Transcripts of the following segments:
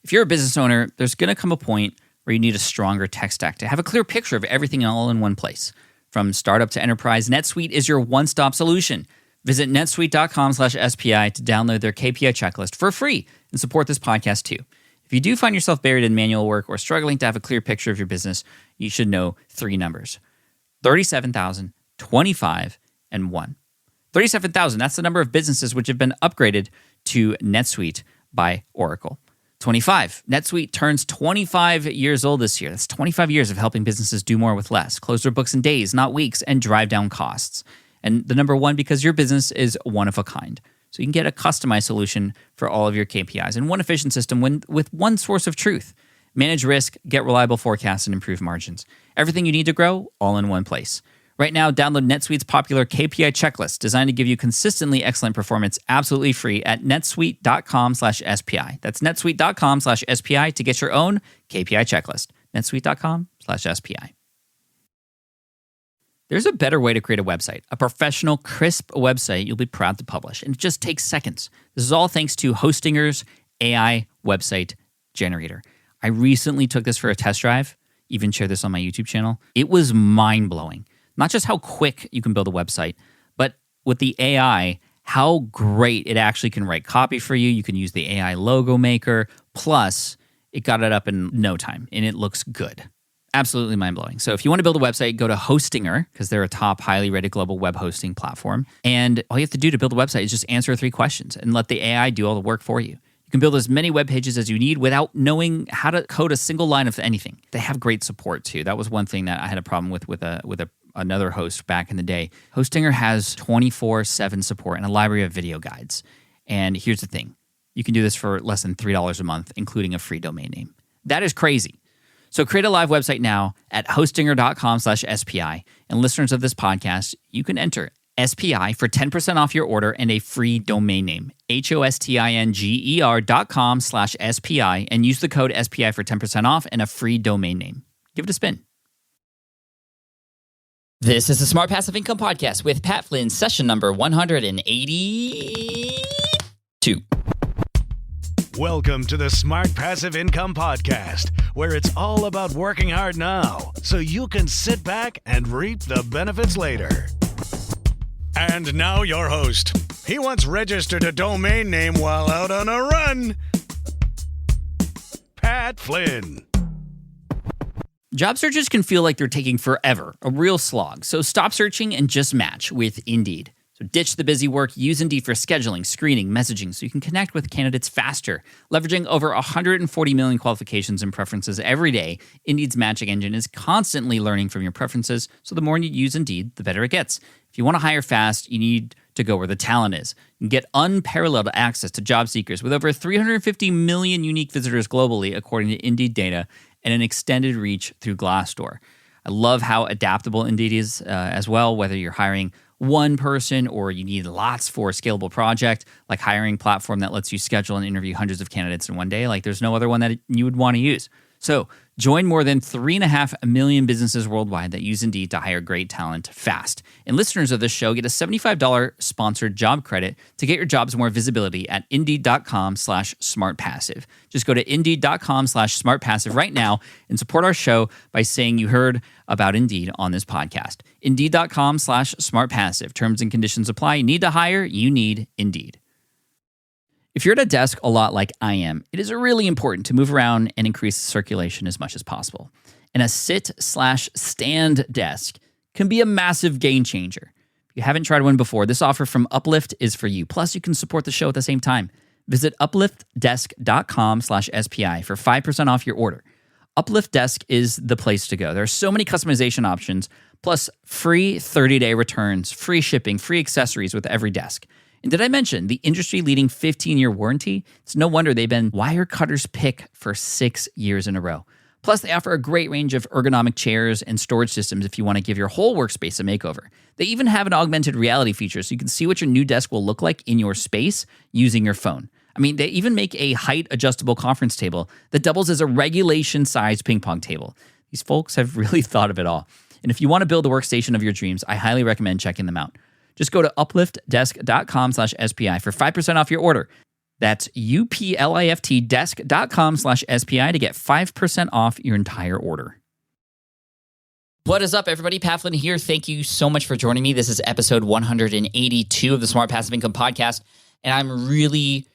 If you're a business owner, there's going to come a point where you need a stronger tech stack to have a clear picture of everything all in one place. From startup to enterprise, NetSuite is your one-stop solution. Visit netsuite.com/SPI to download their KPI checklist for free and support this podcast too. If you do find yourself buried in manual work or struggling to have a clear picture of your business, you should know 3 numbers: 37,000, 25, and 1. 37,000, that's the number of businesses which have been upgraded to NetSuite by Oracle. 25, NetSuite turns 25 years old this year. That's 25 years of helping businesses do more with less, close their books in days, not weeks, and drive down costs. And the number 1, because your business is one of a kind. So you can get a customized solution for all of your KPIs and one efficient system with one source of truth. Manage risk, get reliable forecasts, and improve margins. Everything you need to grow, all in one place. Right now, download NetSuite's popular KPI checklist designed to give you consistently excellent performance absolutely free at netsuite.com/SPI. That's netsuite.com/SPI to get your own KPI checklist. netsuite.com/SPI. There's a better way to create a website, a professional, crisp website you'll be proud to publish, and it just takes seconds. This is all thanks to Hostinger's AI website generator. I recently took this for a test drive, even shared this on my YouTube channel. It was mind-blowing. Not just how quick you can build a website, but with the AI, how great it actually can write copy for you. You can use the AI logo maker. Plus, it got it up in no time, and it looks good. Absolutely mind-blowing. So if you want to build a website, go to Hostinger, because they're a top, highly rated global web hosting platform. And all you have to do to build a website is just answer 3 questions and let the AI do all the work for you. You can build as many web pages as you need without knowing how to code a single line of anything. They have great support, too. That was one thing that I had a problem with another host back in the day. Hostinger has 24/7 support and a library of video guides. And here's the thing. You can do this for less than $3 a month, including a free domain name. That is crazy. So create a live website now at hostinger.com/SPI. And listeners of this podcast, you can enter SPI for 10% off your order and a free domain name. hostinger.com/SPI and use the code SPI for 10% off and a free domain name. Give it a spin. This is the Smart Passive Income Podcast with Pat Flynn, session number 182. Welcome to the Smart Passive Income Podcast, where it's all about working hard now so you can sit back and reap the benefits later. And now your host. He once registered a domain name while out on a run. Pat Flynn. Job searches can feel like they're taking forever, a real slog. So stop searching and just match with Indeed. So ditch the busy work, use Indeed for scheduling, screening, messaging so you can connect with candidates faster. Leveraging over 140 million qualifications and preferences every day, Indeed's matching engine is constantly learning from your preferences, so the more you use Indeed, the better it gets. If you want to hire fast, you need to go where the talent is. You can get unparalleled access to job seekers with over 350 million unique visitors globally, according to Indeed data, and an extended reach through Glassdoor. I love how adaptable Indeed is as well, whether you're hiring one person or you need lots for a scalable project, like hiring platform that lets you schedule and interview hundreds of candidates in one day. Like there's no other one that you would want to use. So join more than 3.5 million businesses worldwide that use Indeed to hire great talent fast. And listeners of this show get a $75 sponsored job credit to get your jobs more visibility at Indeed.com/SmartPassive. Just go to Indeed.com/SmartPassive right now and support our show by saying you heard about Indeed on this podcast. Indeed.com/SmartPassive. Terms and conditions apply. Need to hire? You need Indeed. If you're at a desk a lot like I am, it is really important to move around and increase circulation as much as possible. And a sit/stand desk can be a massive game changer. If you haven't tried one before, this offer from Uplift is for you. Plus, you can support the show at the same time. Visit upliftdesk.com/SPI for 5% off your order. Uplift Desk is the place to go. There are so many customization options, plus free 30-day returns, free shipping, free accessories with every desk. And did I mention the industry-leading 15-year warranty? It's no wonder they've been Wirecutter's pick for 6 years in a row. Plus, they offer a great range of ergonomic chairs and storage systems if you want to give your whole workspace a makeover. They even have an augmented reality feature so you can see what your new desk will look like in your space using your phone. I mean, they even make a height-adjustable conference table that doubles as a regulation-sized ping pong table. These folks have really thought of it all. And if you want to build the workstation of your dreams, I highly recommend checking them out. Just go to upliftdesk.com/SPI for 5% off your order. That's upliftdesk.com/SPI to get 5% off your entire order. What is up, everybody? Pat Flynn here. Thank you so much for joining me. This is episode 182 of the Smart Passive Income Podcast, and I'm really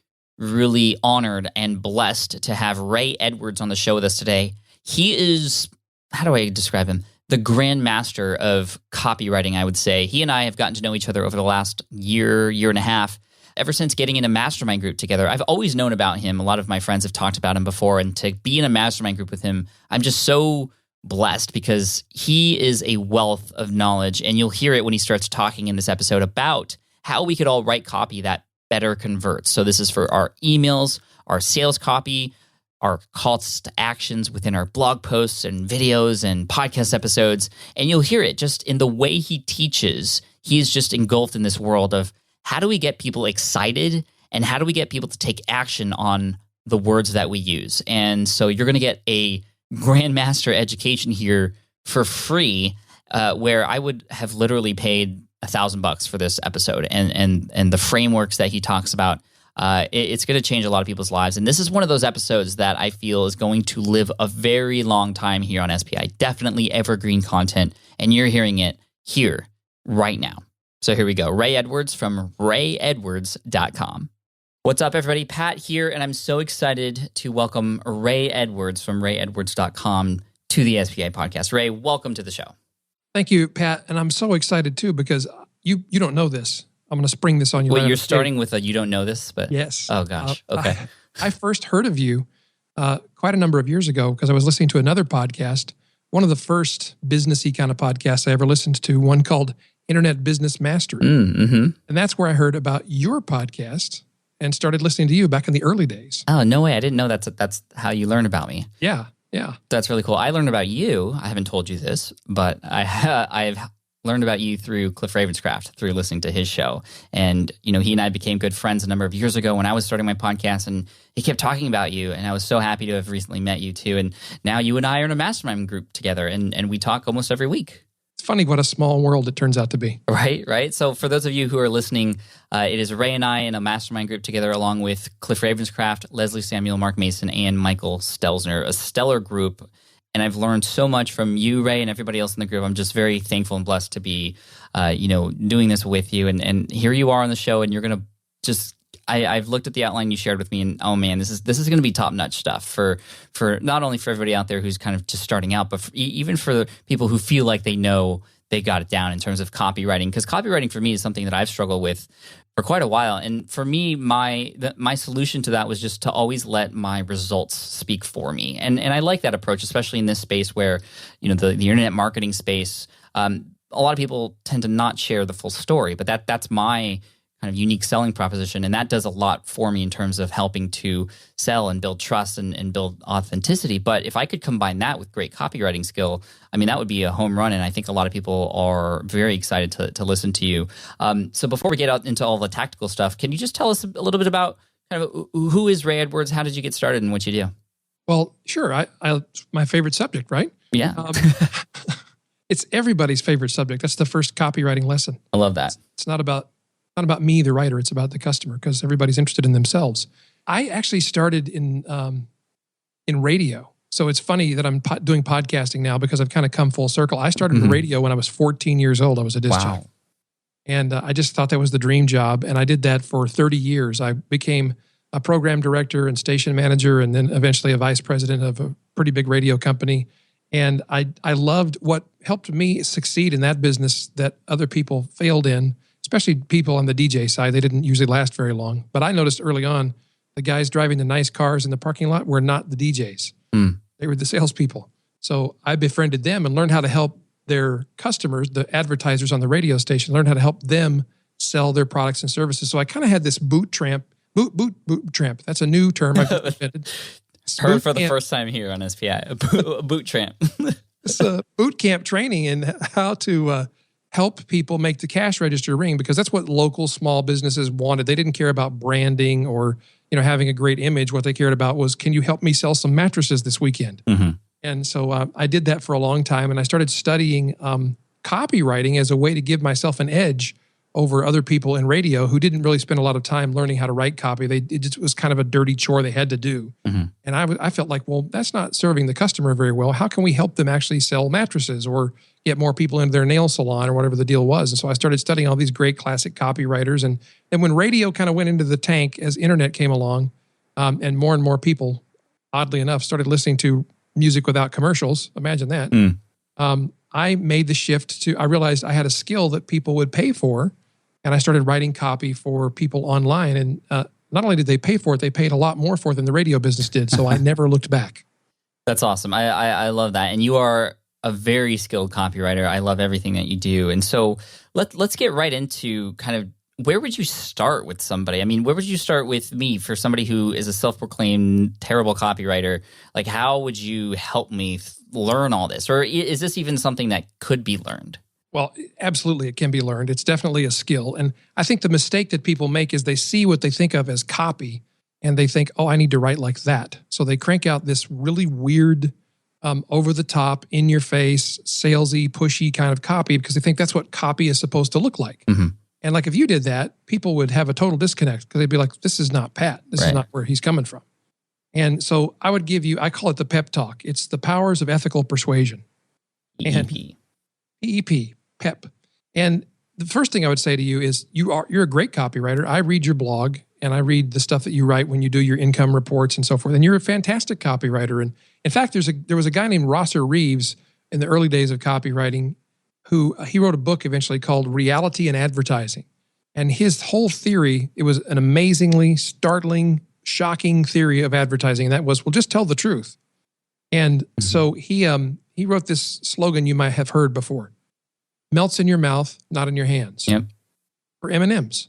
honored and blessed to have Ray Edwards on the show with us today. He is, how do I describe him? The grandmaster of copywriting, I would say. He and I have gotten to know each other over the last year and a half. Ever since getting in a mastermind group together, I've always known about him. A lot of my friends have talked about him before, and to be in a mastermind group with him, I'm just so blessed because he is a wealth of knowledge, and you'll hear it when he starts talking in this episode about how we could all write copy that better converts. So this is for our emails, our sales copy, our calls to actions within our blog posts and videos and podcast episodes, and you'll hear it just in the way he teaches. He is just engulfed in this world of how do we get people excited and how do we get people to take action on the words that we use? And so you're going to get a grandmaster education here for free, where I would have literally paid $1,000 for this episode. And the frameworks that he talks about, it's going to change a lot of people's lives. And this is one of those episodes that I feel is going to live a very long time here on SPI. Definitely evergreen content, and you're hearing it here right now. So here we go. Ray Edwards from rayedwards.com. What's up, everybody? Pat here, and I'm so excited to welcome Ray Edwards from rayedwards.com to the SPI podcast. Ray, welcome to the show. Thank you, Pat. And I'm so excited, too, because you don't know this. I'm going to spring this on you. Wait, you're starting with a you don't know this? But yes. Oh, gosh. Okay. I first heard of you quite a number of years ago because I was listening to another podcast, one of the first businessy kind of podcasts I ever listened to, one called Internet Business Mastery. Mm-hmm. And that's where I heard about your podcast and started listening to you back in the early days. Oh, no way. I didn't know that's how you learn about me. Yeah. That's really cool. I learned about you. I haven't told you this, but I've learned about you through Cliff Ravenscraft, through listening to his show. And, he and I became good friends a number of years ago when I was starting my podcast, and he kept talking about you, and I was so happy to have recently met you too. And now you and I are in a mastermind group together, and we talk almost every week. It's funny what a small world it turns out to be. Right. So for those of you who are listening, it is Ray and I in a mastermind group together along with Cliff Ravenscraft, Leslie Samuel, Mark Mason, and Michael Stelzner, a stellar group. And I've learned so much from you, Ray, and everybody else in the group. I'm just very thankful and blessed to be, doing this with you. And here you are on the show, and you're going to just I've looked at the outline you shared with me, and oh man, this is going to be top-notch stuff for not only for everybody out there who's kind of just starting out, but even for the people who feel like they know they got it down in terms of copywriting. Because copywriting for me is something that I've struggled with for quite a while, and for me, my solution to that was just to always let my results speak for me, and I like that approach, especially in this space where the internet marketing space. A lot of people tend to not share the full story, but that's my kind of unique selling proposition, and that does a lot for me in terms of helping to sell and build trust and build authenticity. But if I could combine that with great copywriting skill, I mean, that would be a home run, and I think a lot of people are very excited to listen to you. So before we get out into all the tactical stuff, can you just tell us a little bit about kind of who is Ray Edwards, how did you get started, and what you do? Well, sure. I my favorite subject, right? Yeah. It's everybody's favorite subject. That's the first copywriting lesson. I love that. It's not about me, the writer. It's about the customer because everybody's interested in themselves. I actually started in radio. So it's funny that I'm doing podcasting now because I've kind of come full circle. I started in radio when I was 14 years old. I was a disc jockey. And I just thought that was the dream job. And I did that for 30 years. I became a program director and station manager and then eventually a vice president of a pretty big radio company. And I loved what helped me succeed in that business that other people failed in, especially people on the DJ side. They didn't usually last very long. But I noticed early on, the guys driving the nice cars in the parking lot were not the DJs. They were the salespeople. So I befriended them and learned how to help their customers, the advertisers on the radio station, learn how to help them sell their products and services. So I kind of had this boot tramp. That's a new term I've invented. Heard for the first time here on SPI, a boot tramp. It's a boot camp training in how to help people make the cash register ring, because that's what local small businesses wanted. They didn't care about branding or having a great image. What they cared about was, can you help me sell some mattresses this weekend? And so I did that for a long time, and I started studying copywriting as a way to give myself an edge over other people in radio who didn't really spend a lot of time learning how to write copy. It just was kind of a dirty chore they had to do. Mm-hmm. And I felt like, well, that's not serving the customer very well. How can we help them actually sell mattresses or get more people into their nail salon or whatever the deal was? And so I started studying all these great classic copywriters. And then when radio kind of went into the tank as internet came along, and more people, oddly enough, started listening to music without commercials. Imagine that. I made the shift I realized I had a skill that people would pay for. And I started writing copy for people online. And not only did they pay for it, they paid a lot more for it than the radio business did. So I never looked back. That's awesome. I love that. And you are a very skilled copywriter. I love everything that you do. And so let's get right into kind of, where would you start with somebody? I mean, where would you start with me for somebody who is a self-proclaimed terrible copywriter? Like, how would you help me learn all this? Or is this even something that could be learned? Well, absolutely, it can be learned. It's definitely a skill. And I think the mistake that people make is they see what they think of as copy and they think, oh, I need to write like that. So they crank out this really weird, over-the-top, in-your-face, salesy, pushy kind of copy because they think that's what copy is supposed to look like. Mm-hmm. And like if you did that, people would have a total disconnect because they'd be like, this is not Pat. This is not where he's coming from. And so I would give you, I call it the pep talk. It's the powers of ethical persuasion. PEP. PEP. PEP. And the first thing I would say to you is you're a great copywriter. I read your blog and I read the stuff that you write when you do your income reports and so forth. And you're a fantastic copywriter. And in fact, there was a guy named Rosser Reeves in the early days of copywriting who he wrote a book eventually called Reality in Advertising. And his whole theory, it was an amazingly startling, shocking theory of advertising. And that was, well, just tell the truth. And so he wrote this slogan you might have heard before. Melts in your mouth, not in your hands. Yep. For M&Ms.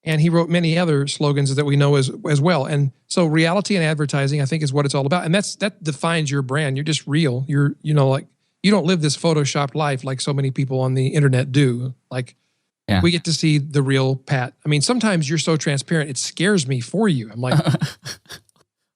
And he wrote many other slogans that we know as well. And so reality in advertising, I think, is what it's all about. And that defines your brand. You're just real. You don't live this photoshopped life like so many people on the internet do. Like, we get to see the real Pat. I mean, sometimes you're so transparent, it scares me for you. I'm like...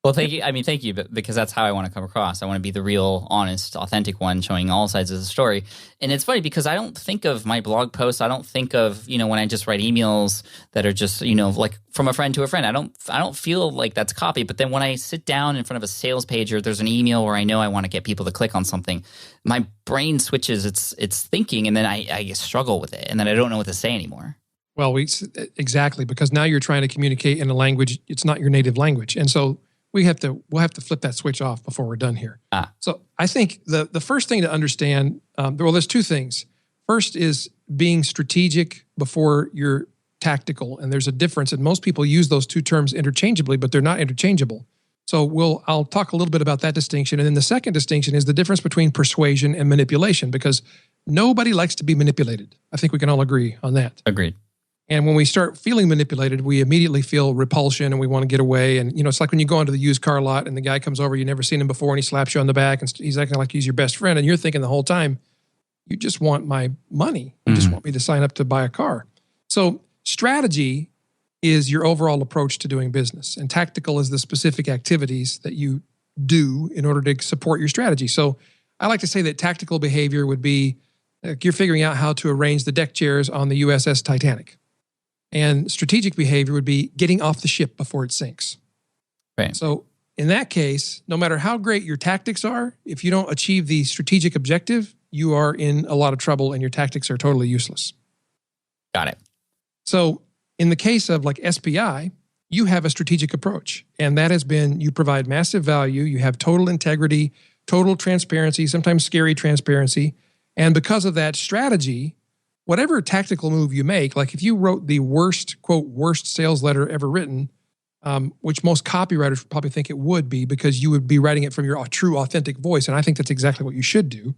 Well, thank you. I mean, thank you, because that's how I want to come across. I want to be the real, honest, authentic one, showing all sides of the story. And it's funny because I don't think of my blog posts. I don't think of, when I just write emails that are just, like from a friend to a friend. I don't feel like that's copy. But then when I sit down in front of a sales page or there's an email where I know I want to get people to click on something, my brain switches its thinking, and then I struggle with it, and then I don't know what to say anymore. Well, exactly, because now you're trying to communicate in a language, it's not your native language. And so we'll have to flip that switch off before we're done here. So I think the first thing to understand, there's two things. First is being strategic before you're tactical. And there's a difference. And most people use those two terms interchangeably, but they're not interchangeable. So I'll talk a little bit about that distinction. And then the second distinction is the difference between persuasion and manipulation, because nobody likes to be manipulated. I think we can all agree on that. Agreed. And when we start feeling manipulated, we immediately feel repulsion and we want to get away. And, it's like when you go onto the used car lot and the guy comes over, you've never seen him before, and he slaps you on the back and he's acting like he's your best friend. And you're thinking the whole time, you just want my money. You just want me to sign up to buy a car. So strategy is your overall approach to doing business. And tactical is the specific activities that you do in order to support your strategy. So I like to say that tactical behavior would be you're figuring out how to arrange the deck chairs on the USS Titanic. And strategic behavior would be getting off the ship before it sinks. Right. So in that case, no matter how great your tactics are, if you don't achieve the strategic objective, you are in a lot of trouble and your tactics are totally useless. Got it. So in the case of like SPI, you have a strategic approach. And that has been, you provide massive value, you have total integrity, total transparency, sometimes scary transparency. And because of that strategy, whatever tactical move you make, like if you wrote the worst, quote, worst sales letter ever written, which most copywriters would probably think it would be because you would be writing it from your true, authentic voice, and I think that's exactly what you should do,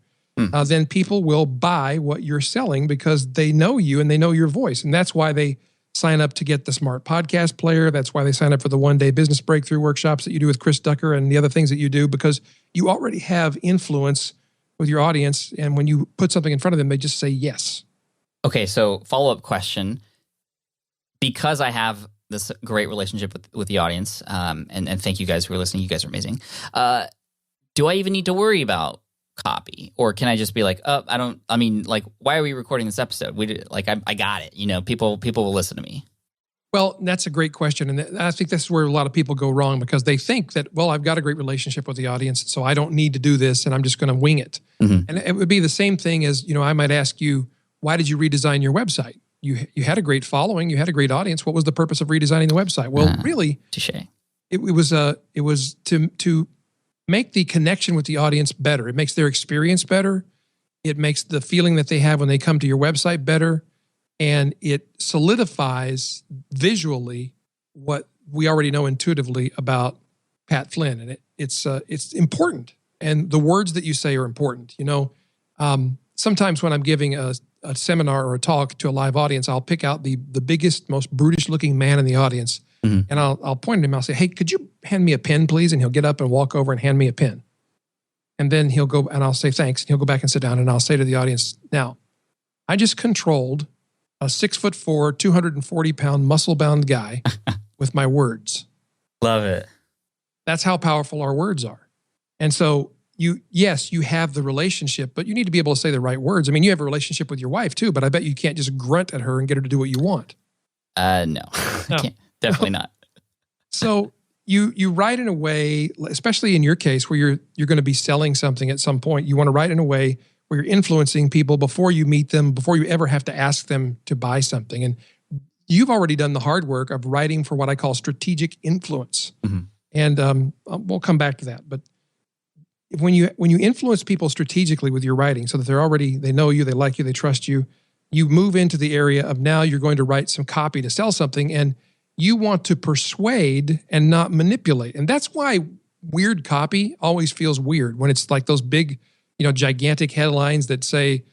then people will buy what you're selling because they know you and they know your voice. And that's why they sign up to get the Smart Podcast Player. That's why they sign up for the one-day business breakthrough workshops that you do with Chris Ducker and the other things that you do, because you already have influence with your audience. And when you put something in front of them, they just say yes. Okay, so follow-up question. Because I have this great relationship with the audience, and thank you guys for listening. You guys are amazing. Do I even need to worry about copy, or can I just be like, oh, why are we recording this episode? I got it. People will listen to me. Well, that's a great question. And I think that's where a lot of people go wrong, because they think that, well, I've got a great relationship with the audience, so I don't need to do this and I'm just going to wing it. Mm-hmm. And it would be the same thing as, I might ask you, why did you redesign your website? You had a great following, you had a great audience. What was the purpose of redesigning the website? Well, really, touché. It was to make the connection with the audience better. It makes their experience better. It makes the feeling that they have when they come to your website better. And it solidifies visually what we already know intuitively about Pat Flynn. And it's important. And the words that you say are important. Sometimes when I'm giving a seminar or a talk to a live audience, I'll pick out the biggest, most brutish looking man in the audience. Mm-hmm. And I'll point at him. I'll say, hey, could you hand me a pen, please? And he'll get up and walk over and hand me a pen. And then he'll go, and I'll say, thanks. And he'll go back and sit down. And I'll say to the audience, now, I just controlled a 6'4", 240-pound muscle-bound guy with my words. Love it. That's how powerful our words are. And so you have the relationship, but you need to be able to say the right words. I mean, you have a relationship with your wife too, but I bet you can't just grunt at her and get her to do what you want. No. Can't. Definitely not. So you write in a way, especially in your case where you're going to be selling something at some point, you want to write in a way where you're influencing people before you meet them, before you ever have to ask them to buy something. And you've already done the hard work of writing for what I call strategic influence. Mm-hmm. And we'll come back to that. But when you influence people strategically with your writing so that they know you, they like you, they trust you, you move into the area of now you're going to write some copy to sell something, and you want to persuade and not manipulate. And that's why weird copy always feels weird when it's like those big, gigantic headlines that say,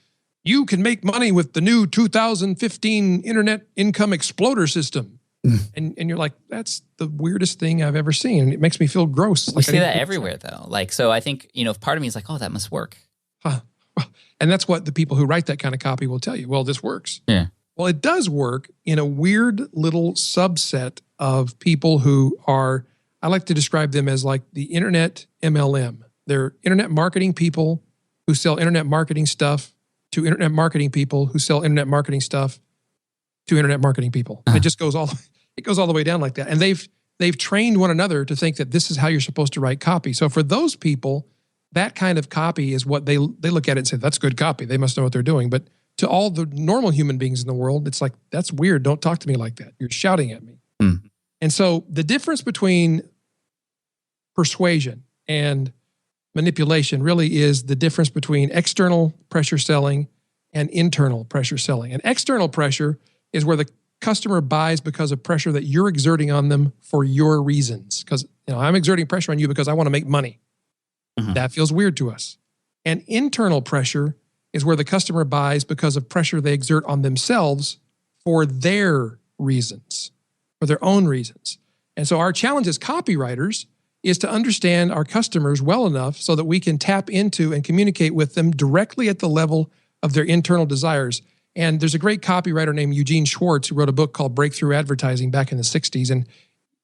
you can make money with the new 2015 Internet Income Exploder System. And you're like, that's the weirdest thing I've ever seen. It makes me feel gross. We see that everywhere, though. So I think, part of me is like, oh, that must work. And that's what the people who write that kind of copy will tell you. Well, this works. Yeah. Well, it does work in a weird little subset of people who are, I like to describe them as like the internet MLM. They're internet marketing people who sell internet marketing stuff to internet marketing people who sell internet marketing stuff to internet marketing people. And it just goes all the way down like that. And they've trained one another to think that this is how you're supposed to write copy. So for those people, that kind of copy is what they look at it and say, that's good copy. They must know what they're doing. But to all the normal human beings in the world, it's like, that's weird. Don't talk to me like that. You're shouting at me. Mm. And so the difference between persuasion and manipulation really is the difference between external pressure selling and internal pressure selling. And external pressure is where the customer buys because of pressure that you're exerting on them for your reasons. Because I'm exerting pressure on you because I want to make money. Mm-hmm. That feels weird to us. And internal pressure is where the customer buys because of pressure they exert on themselves for their reasons, for their own reasons. And so our challenge as copywriters is to understand our customers well enough so that we can tap into and communicate with them directly at the level of their internal desires. And there's a great copywriter named Eugene Schwartz who wrote a book called Breakthrough Advertising back in the 60s. And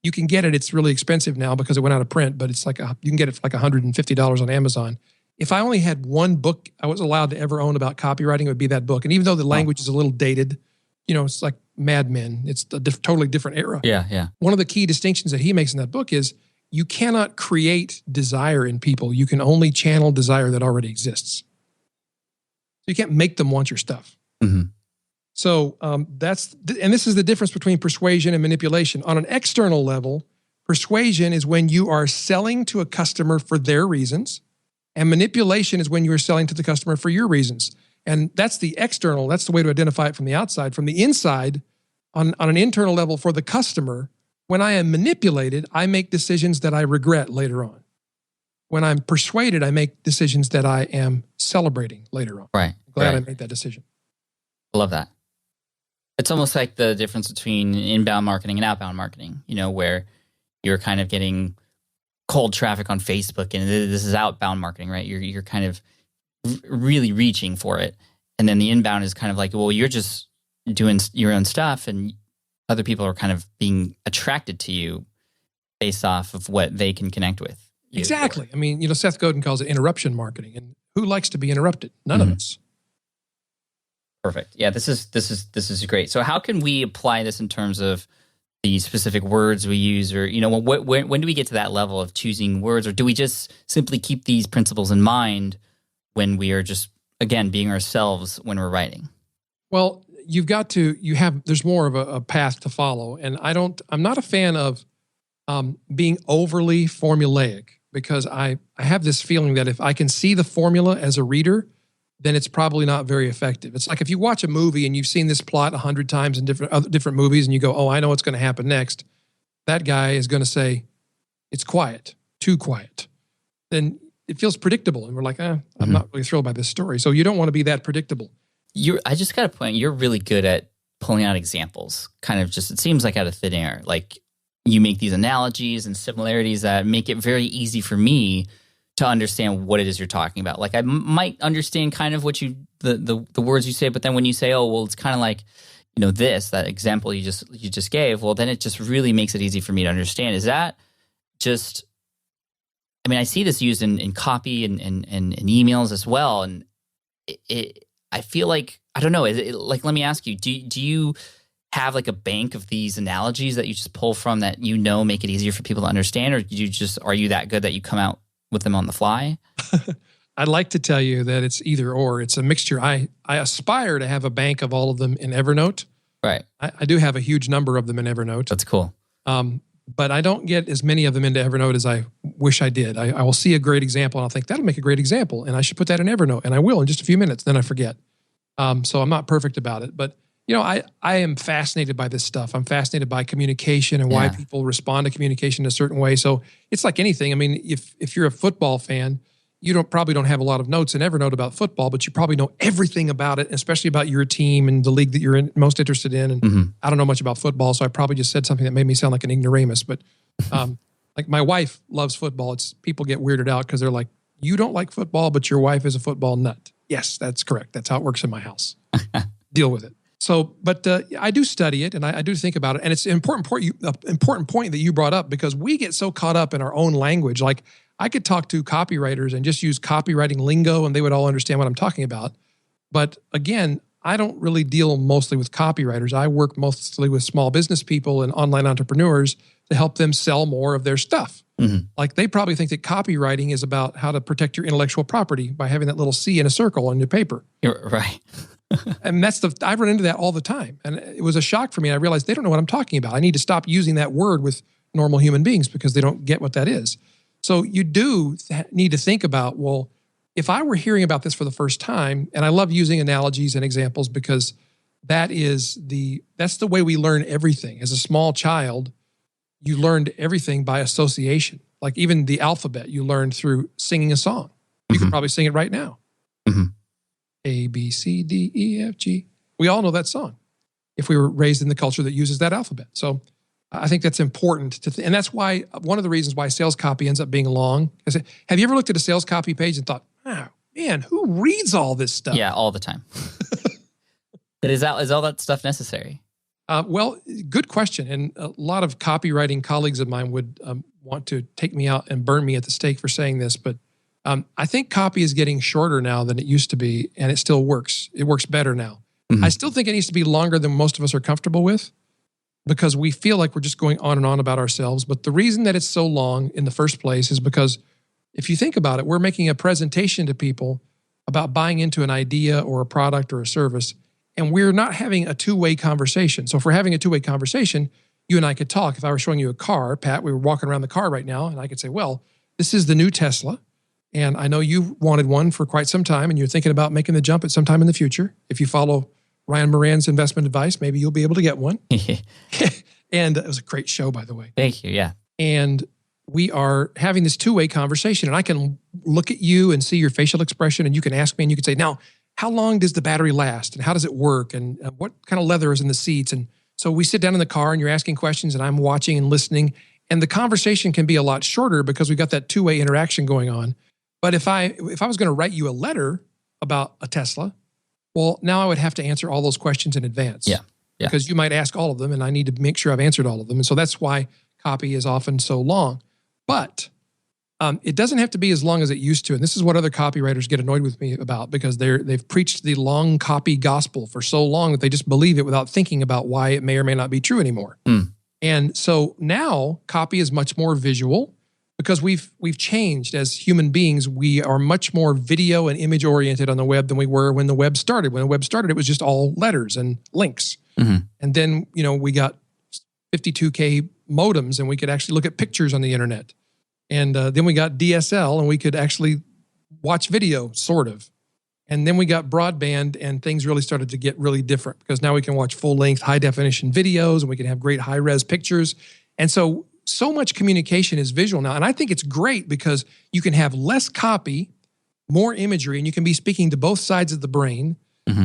you can get it. It's really expensive now because it went out of print, but it's like you can get it for like $150 on Amazon. If I only had one book I was allowed to ever own about copywriting, it would be that book. And even though the language is a little dated, it's like Mad Men. It's a totally different era. Yeah. One of the key distinctions that he makes in that book is you cannot create desire in people. You can only channel desire that already exists. So you can't make them want your stuff. Mm-hmm. So and this is the difference between persuasion and manipulation. On an external level, persuasion is when you are selling to a customer for their reasons, and manipulation is when you are selling to the customer for your reasons. And that's the external. That's the way to identify it from the outside. From the inside, on an internal level for the customer, when I am manipulated, I make decisions that I regret later on. When I'm persuaded, I make decisions that I am celebrating later on. Right. I'm glad I made that decision. I love that. It's almost like the difference between inbound marketing and outbound marketing, where you're kind of getting cold traffic on Facebook, and this is outbound marketing, right? You're kind of really reaching for it. And then the inbound is kind of like, well, you're just doing your own stuff, and other people are kind of being attracted to you based off of what they can connect with. Exactly. I mean, Seth Godin calls it interruption marketing. who likes to be interrupted? None of us. Perfect. Yeah, this is great. So how can we apply this in terms of the specific words we use, or when do we get to that level of choosing words, or do we just simply keep these principles in mind when we are just, again, being ourselves when we're writing? Well, there's more of a path to follow, and I'm not a fan of being overly formulaic, because I have this feeling that if I can see the formula as a reader, then it's probably not very effective. It's like if you watch a movie and you've seen this plot 100 times in different movies, and you go, oh, I know what's going to happen next. That guy is going to say, it's quiet, too quiet. Then it feels predictable. And we're like, I'm not really thrilled by this story. So you don't want to be that predictable. I just got to point, you're really good at pulling out examples, kind of just, it seems like out of thin air. Like you make these analogies and similarities that make it very easy for me to understand what it is you're talking about. Like I might understand kind of what the words you say, but then when you say, oh, well, it's kind of like, that example you just gave, well, then it just really makes it easy for me to understand. Is that just, I see this used in copy and emails as well. And I feel like, I don't know, let me ask you, do you have like a bank of these analogies that you just pull from that make it easier for people to understand, or are you that good that you come out with them on the fly? I'd like to tell you that it's either or. It's a mixture. I aspire to have a bank of all of them in Evernote. Right. I do have a huge number of them in Evernote. That's cool. But I don't get as many of them into Evernote as I wish I did. I will see a great example and I'll think, that'll make a great example, and I should put that in Evernote. And I will in just a few minutes, then I forget. So I'm not perfect about it. But, I am fascinated by this stuff. I'm fascinated by communication and why people respond to communication in a certain way. So it's like anything. If you're a football fan, you probably don't have a lot of notes in Evernote about football, but you probably know everything about it, especially about your team and the league that you're most interested in. And I don't know much about football, so I probably just said something that made me sound like an ignoramus. But like my wife loves football. People get weirded out because they're like, you don't like football, but your wife is a football nut. Yes, that's correct. That's how it works in my house. Deal with it. So, but I do study it and I do think about it. And it's an important point that you brought up, because we get so caught up in our own language. Like I could talk to copywriters and just use copywriting lingo and they would all understand what I'm talking about. But again, I don't really deal mostly with copywriters. I work mostly with small business people and online entrepreneurs to help them sell more of their stuff. Like they probably think that copywriting is about how to protect your intellectual property by having that little C in a circle on your paper. You're right. And I run into that all the time. And it was a shock for me. I realized they don't know what I'm talking about. I need to stop using that word with normal human beings because they don't get what that is. So you do need to think about, well, if I were hearing about this for the first time, and I love using analogies and examples because that's the way we learn everything. As a small child, you learned everything by association. Like even the alphabet, you learned through singing a song. You could probably sing it right now. A, B, C, D, E, F, G. We all know that song if we were raised in the culture that uses that alphabet. So I think that's important and that's why one of the reasons why sales copy ends up being long. Have you ever looked at a sales copy page and thought, oh, man, who reads all this stuff? Yeah, all the time. But is all that stuff necessary? Well, good question. And a lot of copywriting colleagues of mine would want to take me out and burn me at the stake for saying this, but I think copy is getting shorter now than it used to be, and it still works. It works better now. I still think it needs to be longer than most of us are comfortable with because we feel like we're just going on and on about ourselves. But the reason that it's so long in the first place is because if you think about it, we're making a presentation to people about buying into an idea or a product or a service, and we're not having a two-way conversation. So if we're having a two-way conversation, you and I could talk. If I were showing you a car, Pat, we were walking around the car right now, and I could say, well, this is the new Tesla. And I know you wanted one for quite some time and you're thinking about making the jump at some time in the future. If you follow Ryan Moran's investment advice, maybe you'll be able to get one. And it was a great show, by the way. Thank you. Yeah. And we are having this two-way conversation and I can look at you and see your facial expression and you can ask me and you can say, now, how long does the battery last and how does it work and what kind of leather is in the seats? And so we sit down in the car and you're asking questions and I'm watching and listening. And the conversation can be a lot shorter because we've got that two-way interaction going on. But if I was going to write you a letter about a Tesla, well, now I would have to answer all those questions in advance. Yeah. Because you might ask all of them and I need to make sure I've answered all of them. And so that's why copy is often so long. But It doesn't have to be as long as it used to. And this is what other copywriters get annoyed with me about, because they've preached the long copy gospel for so long that they just believe it without thinking about why it may or may not be true anymore. And so now copy is much more visual because we've changed as human beings. We are much more video and image oriented on the web than we were when the web started. When the web started, it was just all letters and links. And then, we got 52K modems and we could actually look at pictures on the internet. And then we got DSL and we could actually watch video, sort of. And then we got broadband and things really started to get really different because now we can watch full-length, high-definition videos and we can have great high-res pictures. And so much communication is visual now. And I think it's great because you can have less copy, more imagery, and you can be speaking to both sides of the brain.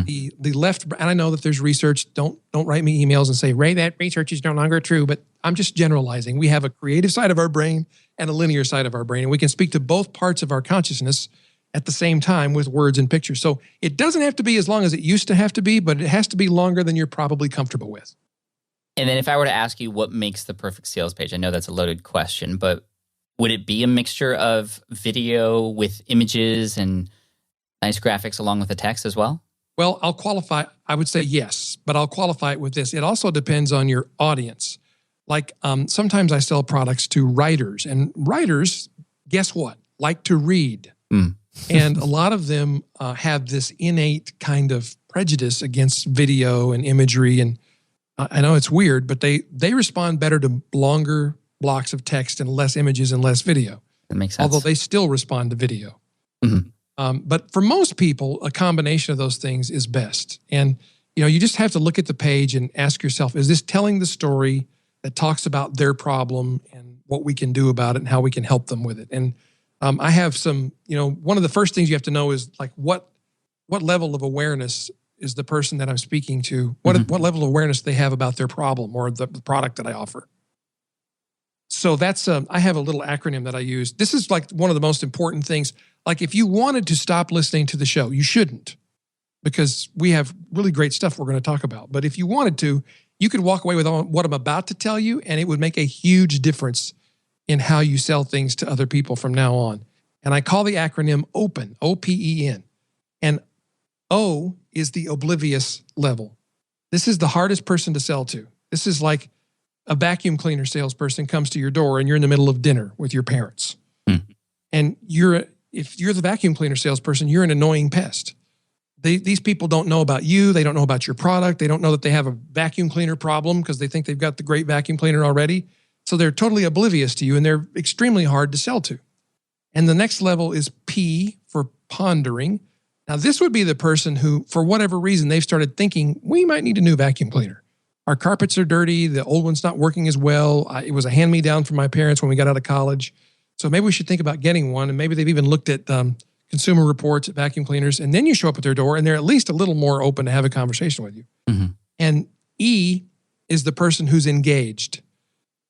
The left, and I know that there's research. Don't write me emails and say, Ray, that research is no longer true. But I'm just generalizing. We have a creative side of our brain and a linear side of our brain, and we can speak to both parts of our consciousness at the same time with words and pictures. So it doesn't have to be as long as it used to have to be, but it has to be longer than you're probably comfortable with. And then if I were to ask you what makes the perfect sales page, I know that's a loaded question, but would it be a mixture of video with images and nice graphics along with the text as well? Well, I'll qualify. I would say yes, but I'll qualify it with this. It also depends on your audience. Like sometimes I sell products to writers, and writers, guess what? Like to read. And a lot of them have this innate kind of prejudice against video and imagery. And I know it's weird, but they respond better to longer blocks of text and less images and less video. That makes sense. Although they still respond to video. But for most people, a combination of those things is best. And, you just have to look at the page and ask yourself, is this telling the story that talks about their problem and what we can do about it and how we can help them with it? And I have some, one of the first things you have to know is like what level of awareness is the person that I'm speaking to? What level of awareness they have about their problem or the product that I offer? So that's, I have a little acronym that I use. This is like one of the most important things. Like if you wanted to stop listening to the show, you shouldn't, because we have really great stuff we're going to talk about. But if you wanted to, you could walk away with what I'm about to tell you, and it would make a huge difference in how you sell things to other people from now on. And I call the acronym OPEN, O-P-E-N. And O is the oblivious level. This is the hardest person to sell to. This is like a vacuum cleaner salesperson comes to your door and you're in the middle of dinner with your parents. And if you're the vacuum cleaner salesperson, you're an annoying pest. These people don't know about you. They don't know about your product. They don't know that they have a vacuum cleaner problem because they think they've got the great vacuum cleaner already. So they're totally oblivious to you and they're extremely hard to sell to. And the next level is P for pondering. Now, this would be the person who, for whatever reason, they've started thinking, we might need a new vacuum cleaner. Our carpets are dirty. The old one's not working as well. It was a hand-me-down from my parents when we got out of college. So maybe we should think about getting one. And maybe they've even looked at Consumer Reports at vacuum cleaners. And then you show up at their door and they're at least a little more open to have a conversation with you. And E is the person who's engaged.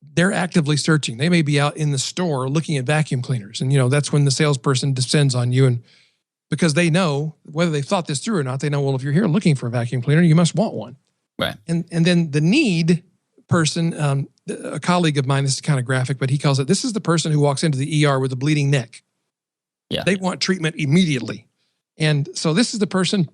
They're actively searching. They may be out in the store looking at vacuum cleaners. And, that's when the salesperson descends on you. And because they know, whether they've thought this through or not, they know, well, if you're here looking for a vacuum cleaner, you must want one. Right. And then the need person, a colleague of mine, this is kind of graphic, but he calls it, this is the person who walks into the ER with a bleeding neck. Yeah. They want treatment immediately. And so this is the person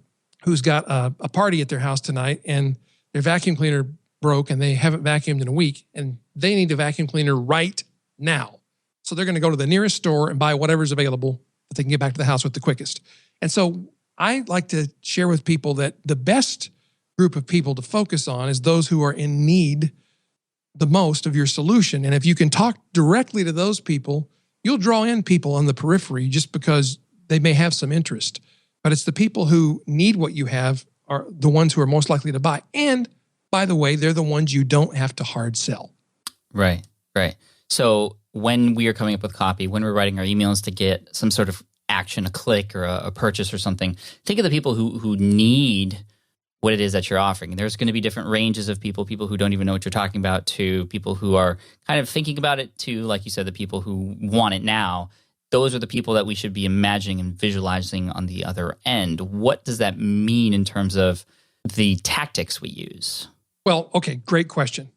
who's got a party at their house tonight and their vacuum cleaner broke and they haven't vacuumed in a week and they need a vacuum cleaner right now. So they're going to go to the nearest store and buy whatever's available that they can get back to the house with the quickest. And so I like to share with people that the best group of people to focus on is those who are in need the most of your solution. And if you can talk directly to those people, you'll draw in people on the periphery just because they may have some interest. But it's the people who need what you have are the ones who are most likely to buy. And by the way, they're the ones you don't have to hard sell. Right. So when we are coming up with copy, when we're writing our emails to get some sort of action, a click or a purchase or something, think of the people who need what it is that you're offering. There's going to be different ranges of people who don't even know what you're talking about, to people who are kind of thinking about it, to, like you said, the people who want it now. Those are the people that we should be imagining and visualizing on the other end. What does that mean in terms of the tactics we use? Well, okay, great question.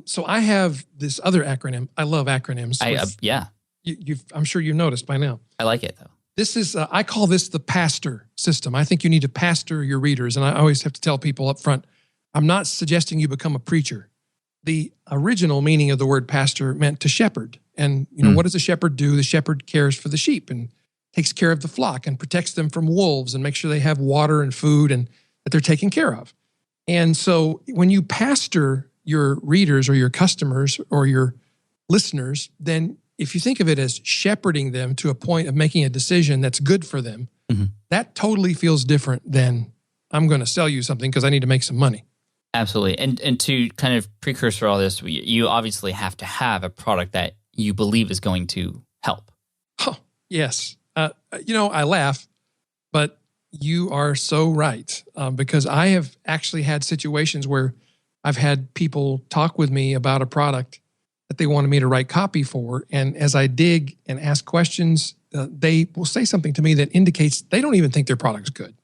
So I have this other acronym. I love acronyms. Yeah. I'm sure you've noticed by now. I like it, though. This is, I call this the pastor system. I think you need to pastor your readers. And I always have to tell people up front, I'm not suggesting you become a preacher. The original meaning of the word pastor meant to shepherd. And, what does a shepherd do? The shepherd cares for the sheep and takes care of the flock and protects them from wolves and makes sure they have water and food and that they're taken care of. And so when you pastor your readers or your customers or your listeners, then if you think of it as shepherding them to a point of making a decision that's good for them, that totally feels different than I'm going to sell you something because I need to make some money. Absolutely. And to kind of precursor all this, you obviously have to have a product that you believe is going to help. Oh, yes. I laugh, but you are so right because I have actually had situations where I've had people talk with me about a product that they wanted me to write copy for. And as I dig and ask questions, they will say something to me that indicates they don't even think their product's good.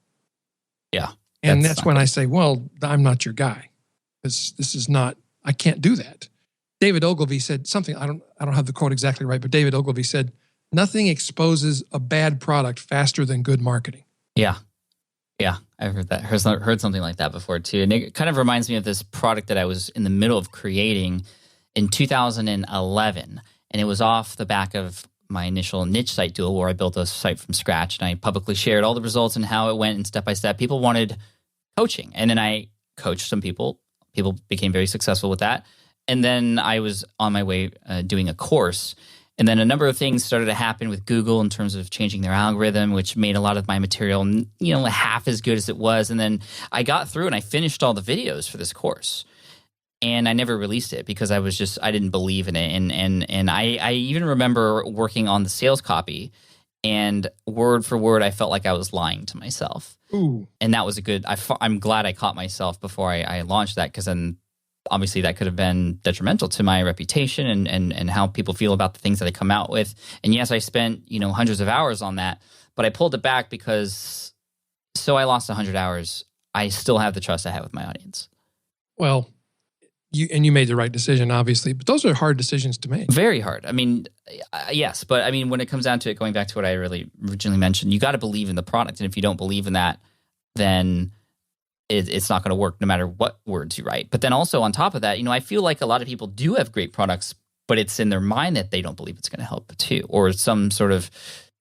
Yeah. And that's when I say, well, I'm not your guy. This is not, I can't do that. David Ogilvy said something, I don't have the quote exactly right, but David Ogilvy said, nothing exposes a bad product faster than good marketing. Yeah. Yeah, I've heard that. Heard something like that before too. And it kind of reminds me of this product that I was in the middle of creating in 2011. And it was off the back of my initial niche site duel where I built a site from scratch and I publicly shared all the results and how it went and step by step. People wanted coaching. And then I coached some people. People became very successful with that. And then I was on my way doing a course. And then a number of things started to happen with Google in terms of changing their algorithm, which made a lot of my material, half as good as it was. And then I got through and I finished all the videos for this course. And I never released it because I didn't believe in it. And I even remember working on the sales copy and word for word, I felt like I was lying to myself. Ooh. And that was I'm glad I caught myself before I launched that, because then obviously that could have been detrimental to my reputation and how people feel about the things that I come out with. And yes, I spent, hundreds of hours on that, but I pulled it back because I lost 100 hours. I still have the trust I have with my audience. Well, you made the right decision, obviously, but those are hard decisions to make. Very hard. I mean, yes, but I mean, when it comes down to it, going back to what I really originally mentioned, you got to believe in the product. And if you don't believe in that, then it's not going to work no matter what words you write. But then also on top of that, I feel like a lot of people do have great products, but it's in their mind that they don't believe it's going to help too, or some sort of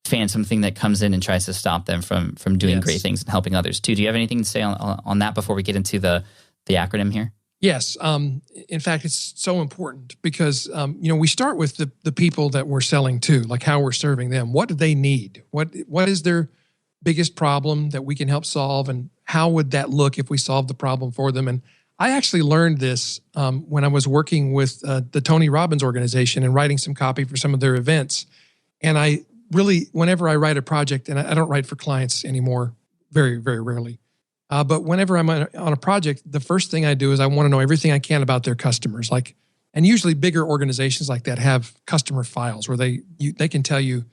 phantom thing that comes in and tries to stop them from doing great things and helping others too. Do you have anything to say on that before we get into the acronym here? Yes. In fact, it's so important because, we start with the people that we're selling to, like how we're serving them. What do they need? What is their biggest problem that we can help solve? And how would that look if we solved the problem for them? And I actually learned this when I was working with the Tony Robbins organization and writing some copy for some of their events. And I really, whenever I write a project, and I don't write for clients anymore, very, very rarely, but whenever I'm on a project, the first thing I do is I want to know everything I can about their customers. And usually bigger organizations like that have customer files where they can tell you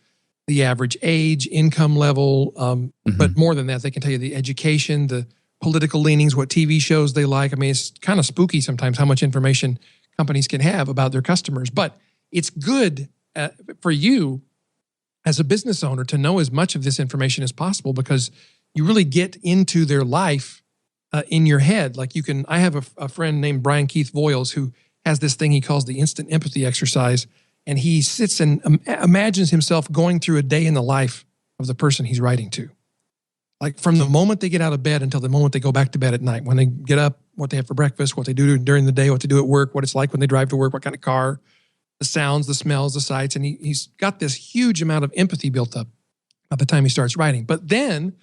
the average age, income level, but more than that, they can tell you the education, the political leanings, what TV shows they like. I mean, it's kind of spooky sometimes how much information companies can have about their customers. But it's good for you as a business owner to know as much of this information as possible because you really get into their life in your head. I have a friend named Brian Keith Voiles who has this thing he calls the instant empathy exercise. And he sits and imagines himself going through a day in the life of the person he's writing to. Like from the moment they get out of bed until the moment they go back to bed at night. When they get up, what they have for breakfast, what they do during the day, what they do at work, what it's like when they drive to work, what kind of car, the sounds, the smells, the sights. And he's got this huge amount of empathy built up by the time he starts writing. But then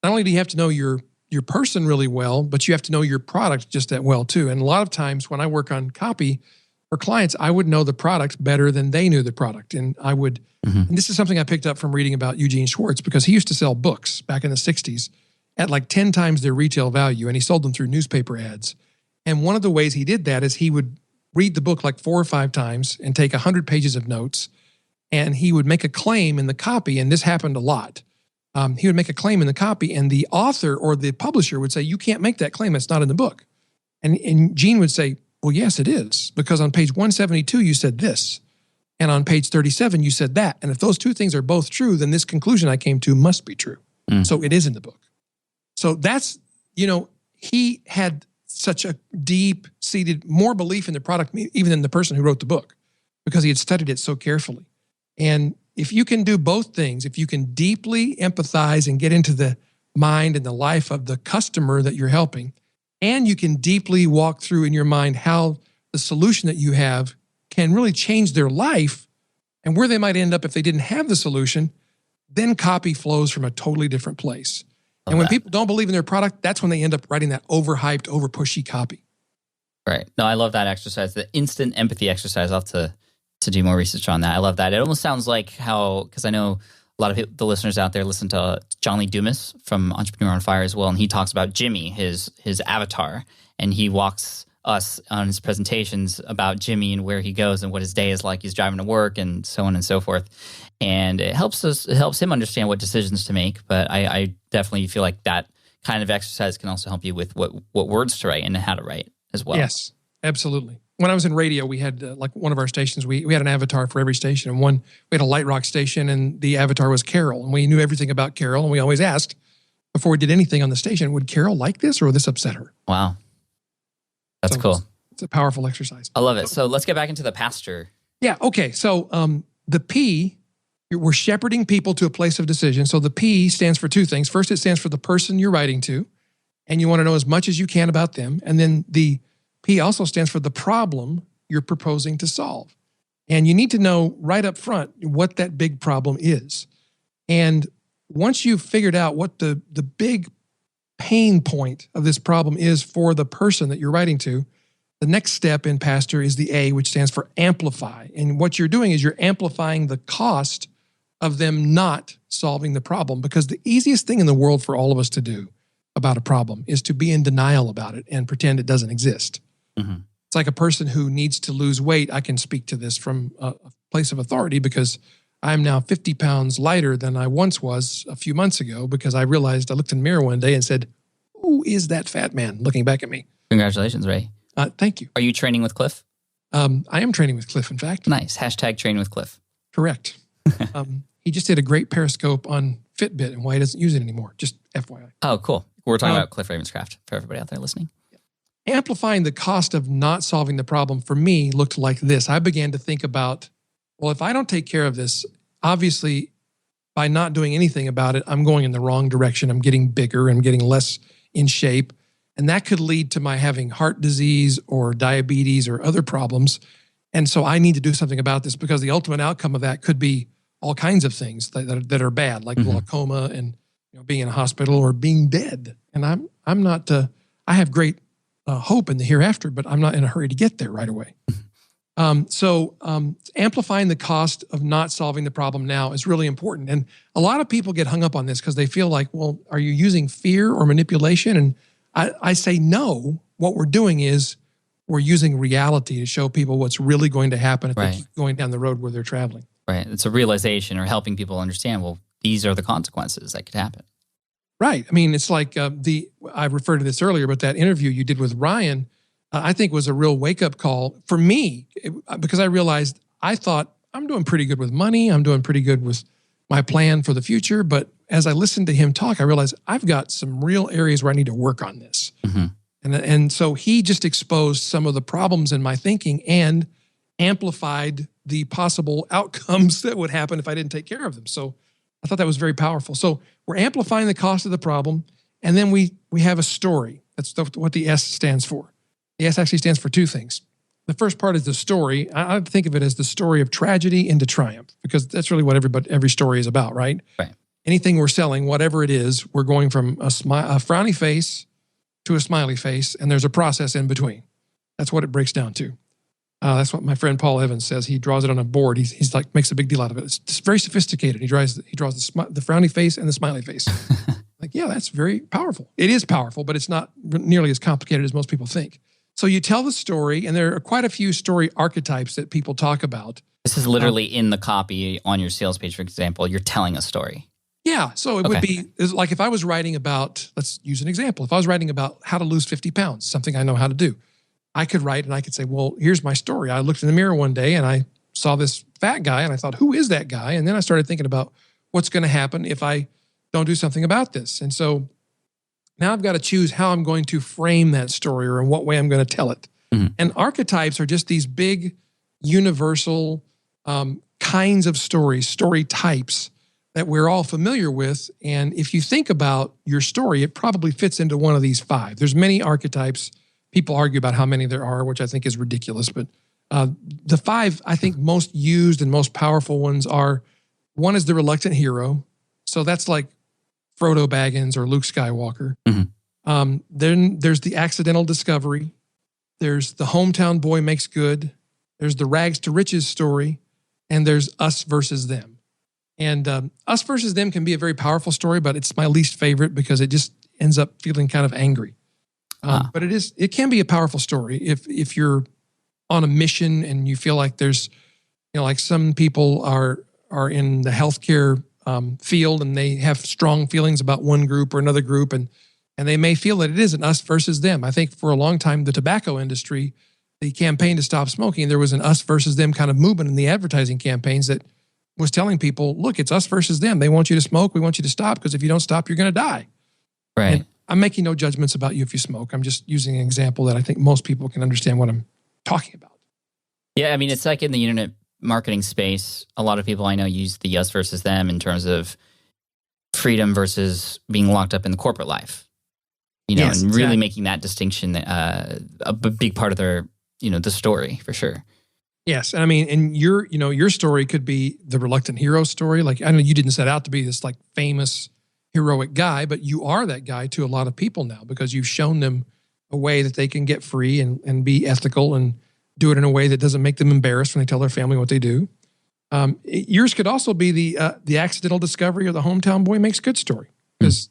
not only do you have to know your person really well, but you have to know your product just that well too. And a lot of times when I work on copy for clients, I would know the product better than they knew the product. And I would, and this is something I picked up from reading about Eugene Schwartz because he used to sell books back in the 60s at like 10 times their retail value. And he sold them through newspaper ads. And one of the ways he did that is he would read the book like 4 or 5 times and take 100 pages of notes. And he would make a claim in the copy. And this happened a lot. He would make a claim in the copy and the author or the publisher would say, you can't make that claim. It's not in the book. And Gene would say, well, yes, it is. Because on page 172, you said this. And on page 37, you said that. And if those two things are both true, then this conclusion I came to must be true. So it is in the book. So that's, he had such a deep-seated, more belief in the product even than the person who wrote the book, because he had studied it so carefully. And if you can do both things, if you can deeply empathize and get into the mind and the life of the customer that you're helping, and you can deeply walk through in your mind how the solution that you have can really change their life and where they might end up if they didn't have the solution, then copy flows from a totally different place. And when people don't believe in their product, that's when they end up writing that overhyped, over-pushy copy. Right. No, I love that exercise, the instant empathy exercise. I'll have to do more research on that. I love that. It almost sounds like how, because I know a lot of the listeners out there listen to John Lee Dumas from Entrepreneur on Fire as well, and he talks about Jimmy, his avatar, and he walks us on his presentations about Jimmy and where he goes and what his day is like. He's driving to work and so on and so forth. And it helps him understand what decisions to make. But I definitely feel like that kind of exercise can also help you with what words to write and how to write as well. Yes, absolutely. When I was in radio, we had like one of our stations, we had an avatar for every station. And we had a light rock station and the avatar was Carol. And we knew everything about Carol. And we always asked before we did anything on the station, would Carol like this or would this upset her? Wow. That's cool. It's a powerful exercise. I love it. So let's get back into the pastor. Yeah. Okay. So the P, we're shepherding people to a place of decision. So the P stands for two things. First, it stands for the person you're writing to, and you want to know as much as you can about them. And then the P also stands for the problem you're proposing to solve. And you need to know right up front what that big problem is. And once you've figured out what the big pain point of this problem is for the person that you're writing to, the next step in Pastor is the A, which stands for amplify. And what you're doing is you're amplifying the cost of them not solving the problem, because the easiest thing in the world for all of us to do about a problem is to be in denial about it and pretend it doesn't exist. Mm-hmm. It's like a person who needs to lose weight. I can speak to this from a place of authority because I'm now 50 pounds lighter than I once was a few months ago, because I realized I looked in the mirror one day and said, "Who is that fat man looking back at me?" Congratulations, Ray. Thank you. Are you training with Cliff? I am training with Cliff, in fact. Nice. Hashtag train with Cliff. Correct. He just did a great Periscope on Fitbit and why he doesn't use it anymore. Just FYI. Oh, cool. We're talking about Cliff Ravenscraft for everybody out there listening. Amplifying the cost of not solving the problem for me looked like this. I began to think about, well, if I don't take care of this, obviously by not doing anything about it, I'm going in the wrong direction. I'm getting bigger. I'm getting less in shape. And that could lead to my having heart disease or diabetes or other problems. And so I need to do something about this, because the ultimate outcome of that could be all kinds of things that are bad, like glaucoma and being in a hospital or being dead. And I'm not. I have great hope in the hereafter, but I'm not in a hurry to get there right away. So amplifying the cost of not solving the problem now is really important. And a lot of people get hung up on this because they feel like, well, are you using fear or manipulation? And I say no. What we're doing is we're using reality to show people what's really going to happen if they keep going down the road where they're traveling. Right. It's a realization, or helping people understand, well, these are the consequences that could happen. Right. I mean, it's like I referred to this earlier, but that interview you did with Ryan, I think was a real wake-up call for me, because I realized I thought I'm doing pretty good with money. I'm doing pretty good with my plan for the future. But as I listened to him talk, I realized I've got some real areas where I need to work on this. Mm-hmm. And so he just exposed some of the problems in my thinking and amplified the possible outcomes that would happen if I didn't take care of them. So I thought that was very powerful. So we're amplifying the cost of the problem, and then we have a story. That's what the S stands for. The S actually stands for two things. The first part is the story. I think of it as the story of tragedy into triumph, because that's really what every story is about, right? Right. Anything we're selling, whatever it is, we're going from a frowny face to a smiley face, and there's a process in between. That's what it breaks down to. That's what my friend Paul Evans says. He draws it on a board. He's like, makes a big deal out of it. It's very sophisticated. He draws the frowny face and the smiley face. Like, yeah, that's very powerful. It is powerful, but it's not nearly as complicated as most people think. So you tell the story, and there are quite a few story archetypes that people talk about. This is literally in the copy on your sales page, for example. You're telling a story. Yeah. So it would be like if I was writing about, let's use an example. If I was writing about how to lose 50 pounds, something I know how to do, I could write and I could say, well, here's my story. I looked in the mirror one day and I saw this fat guy and I thought, who is that guy? And then I started thinking about what's going to happen if I don't do something about this. And so now I've got to choose how I'm going to frame that story or in what way I'm going to tell it. Mhm. And archetypes are just these big, universal kinds of stories, story types that we're all familiar with. And if you think about your story, it probably fits into one of these 5. There's many archetypes. People argue about how many there are, which I think is ridiculous. But the 5, I think, most used and most powerful ones are, one is the reluctant hero. So that's like Frodo Baggins or Luke Skywalker. Mhm. Then there's the accidental discovery. There's the hometown boy makes good. There's the rags to riches story. And there's us versus them. And us versus them can be a very powerful story, but it's my least favorite because it just ends up feeling kind of angry. But it can be a powerful story if you're on a mission and you feel like there's, like some people are in the healthcare field and they have strong feelings about one group or another group, and they may feel that it is an us versus them. I think for a long time, the tobacco industry, the campaign to stop smoking, there was an us versus them kind of movement in the advertising campaigns that was telling people, look, it's us versus them. They want you to smoke. We want you to stop because if you don't stop, you're going to die. Right. And I'm making no judgments about you if you smoke. I'm just using an example that I think most people can understand what I'm talking about. Yeah, I mean, it's like in the internet marketing space, a lot of people I know use the us versus them in terms of freedom versus being locked up in the corporate life. Yes, and really exactly. making that distinction a big part of their, the story for sure. Yes. And I mean, and your story could be the reluctant hero story. Like, I know you didn't set out to be this like famous heroic guy, but you are that guy to a lot of people now because you've shown them a way that they can get free and be ethical and do it in a way that doesn't make them embarrassed when they tell their family what they do. Yours could also be the accidental discovery or the hometown boy makes good story. Because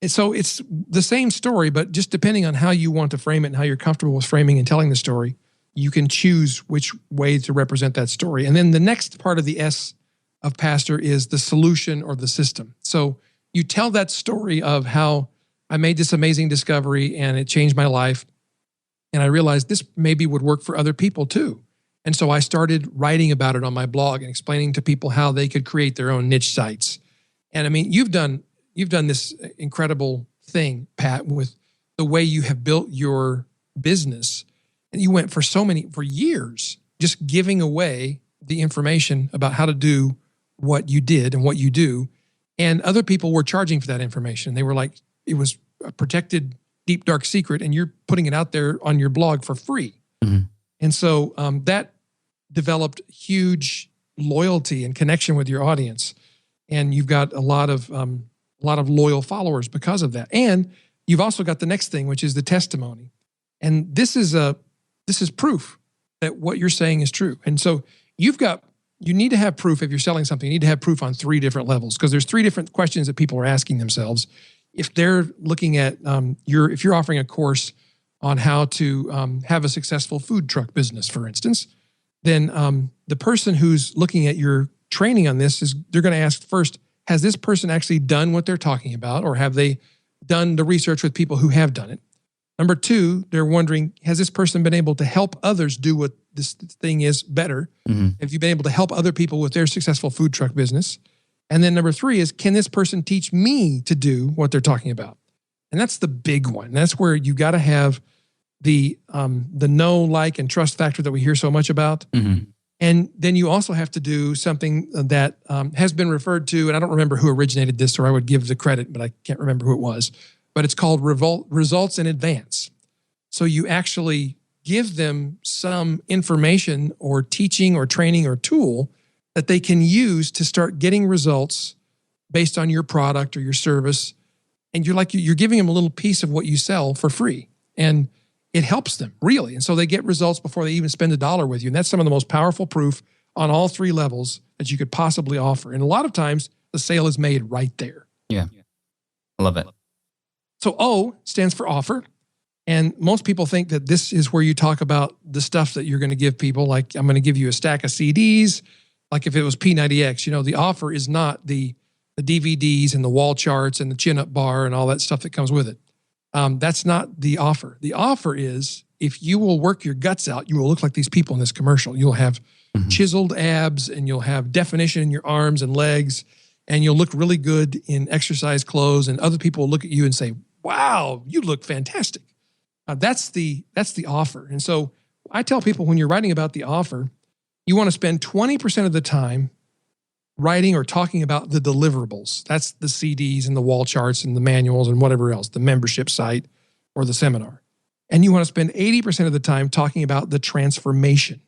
so it's the same story, but just depending on how you want to frame it and how you're comfortable with framing and telling the story, you can choose which way to represent that story. And then the next part of the S of pastor is the solution or the system. So you tell that story of how I made this amazing discovery and it changed my life. And I realized this maybe would work for other people too. And so I started writing about it on my blog and explaining to people how they could create their own niche sites. And I mean, you've done this incredible thing, Pat, with the way you have built your business. And you went for years, just giving away the information about how to do what you did and what you do. And other people were charging for that information. They were like, it was a protected, deep, dark secret, and you're putting it out there on your blog for free. Mm-hmm. And so that developed huge loyalty and connection with your audience. And you've got a lot of loyal followers because of that. And you've also got the next thing, which is the testimony. And this is proof that what you're saying is true. And so you need to have proof if you're selling something. You need to have proof on 3 different levels because there's 3 different questions that people are asking themselves. If they're looking at if you're offering a course on how to have a successful food truck business, for instance, then the person who's looking at your training on this they're going to ask first, has this person actually done what they're talking about, or have they done the research with people who have done it? Number 2, they're wondering, has this person been able to help others do what this thing is better? Mm-hmm. Have you been able to help other people with their successful food truck business? And then number 3 is, can this person teach me to do what they're talking about? And that's the big one. That's where you got to have the know, like, and trust factor that we hear so much about. Mm-hmm. And then you also have to do something that has been referred to, and I don't remember who originated this, or I would give the credit, but I can't remember who it was. But it's called results in advance. So you actually give them some information or teaching or training or tool that they can use to start getting results based on your product or your service. And you're giving them a little piece of what you sell for free. And it helps them really. And so they get results before they even spend $1 with you. And that's some of the most powerful proof on all 3 levels that you could possibly offer. And a lot of times the sale is made right there. Yeah. I love it. So O stands for offer. And most people think that this is where you talk about the stuff that you're going to give people. Like, I'm going to give you a stack of CDs. Like if it was P90X, the offer is not the DVDs and the wall charts and the chin-up bar and all that stuff that comes with it. That's not the offer. The offer is if you will work your guts out, you will look like these people in this commercial. You'll have chiseled abs and you'll have definition in your arms and legs, and you'll look really good in exercise clothes, and other people will look at you and say, wow, you look fantastic. That's the offer. And so I tell people, when you're writing about the offer, you want to spend 20% of the time writing or talking about the deliverables. That's the CDs and the wall charts and the manuals and whatever else, the membership site or the seminar. And you want to spend 80% of the time talking about the transformation,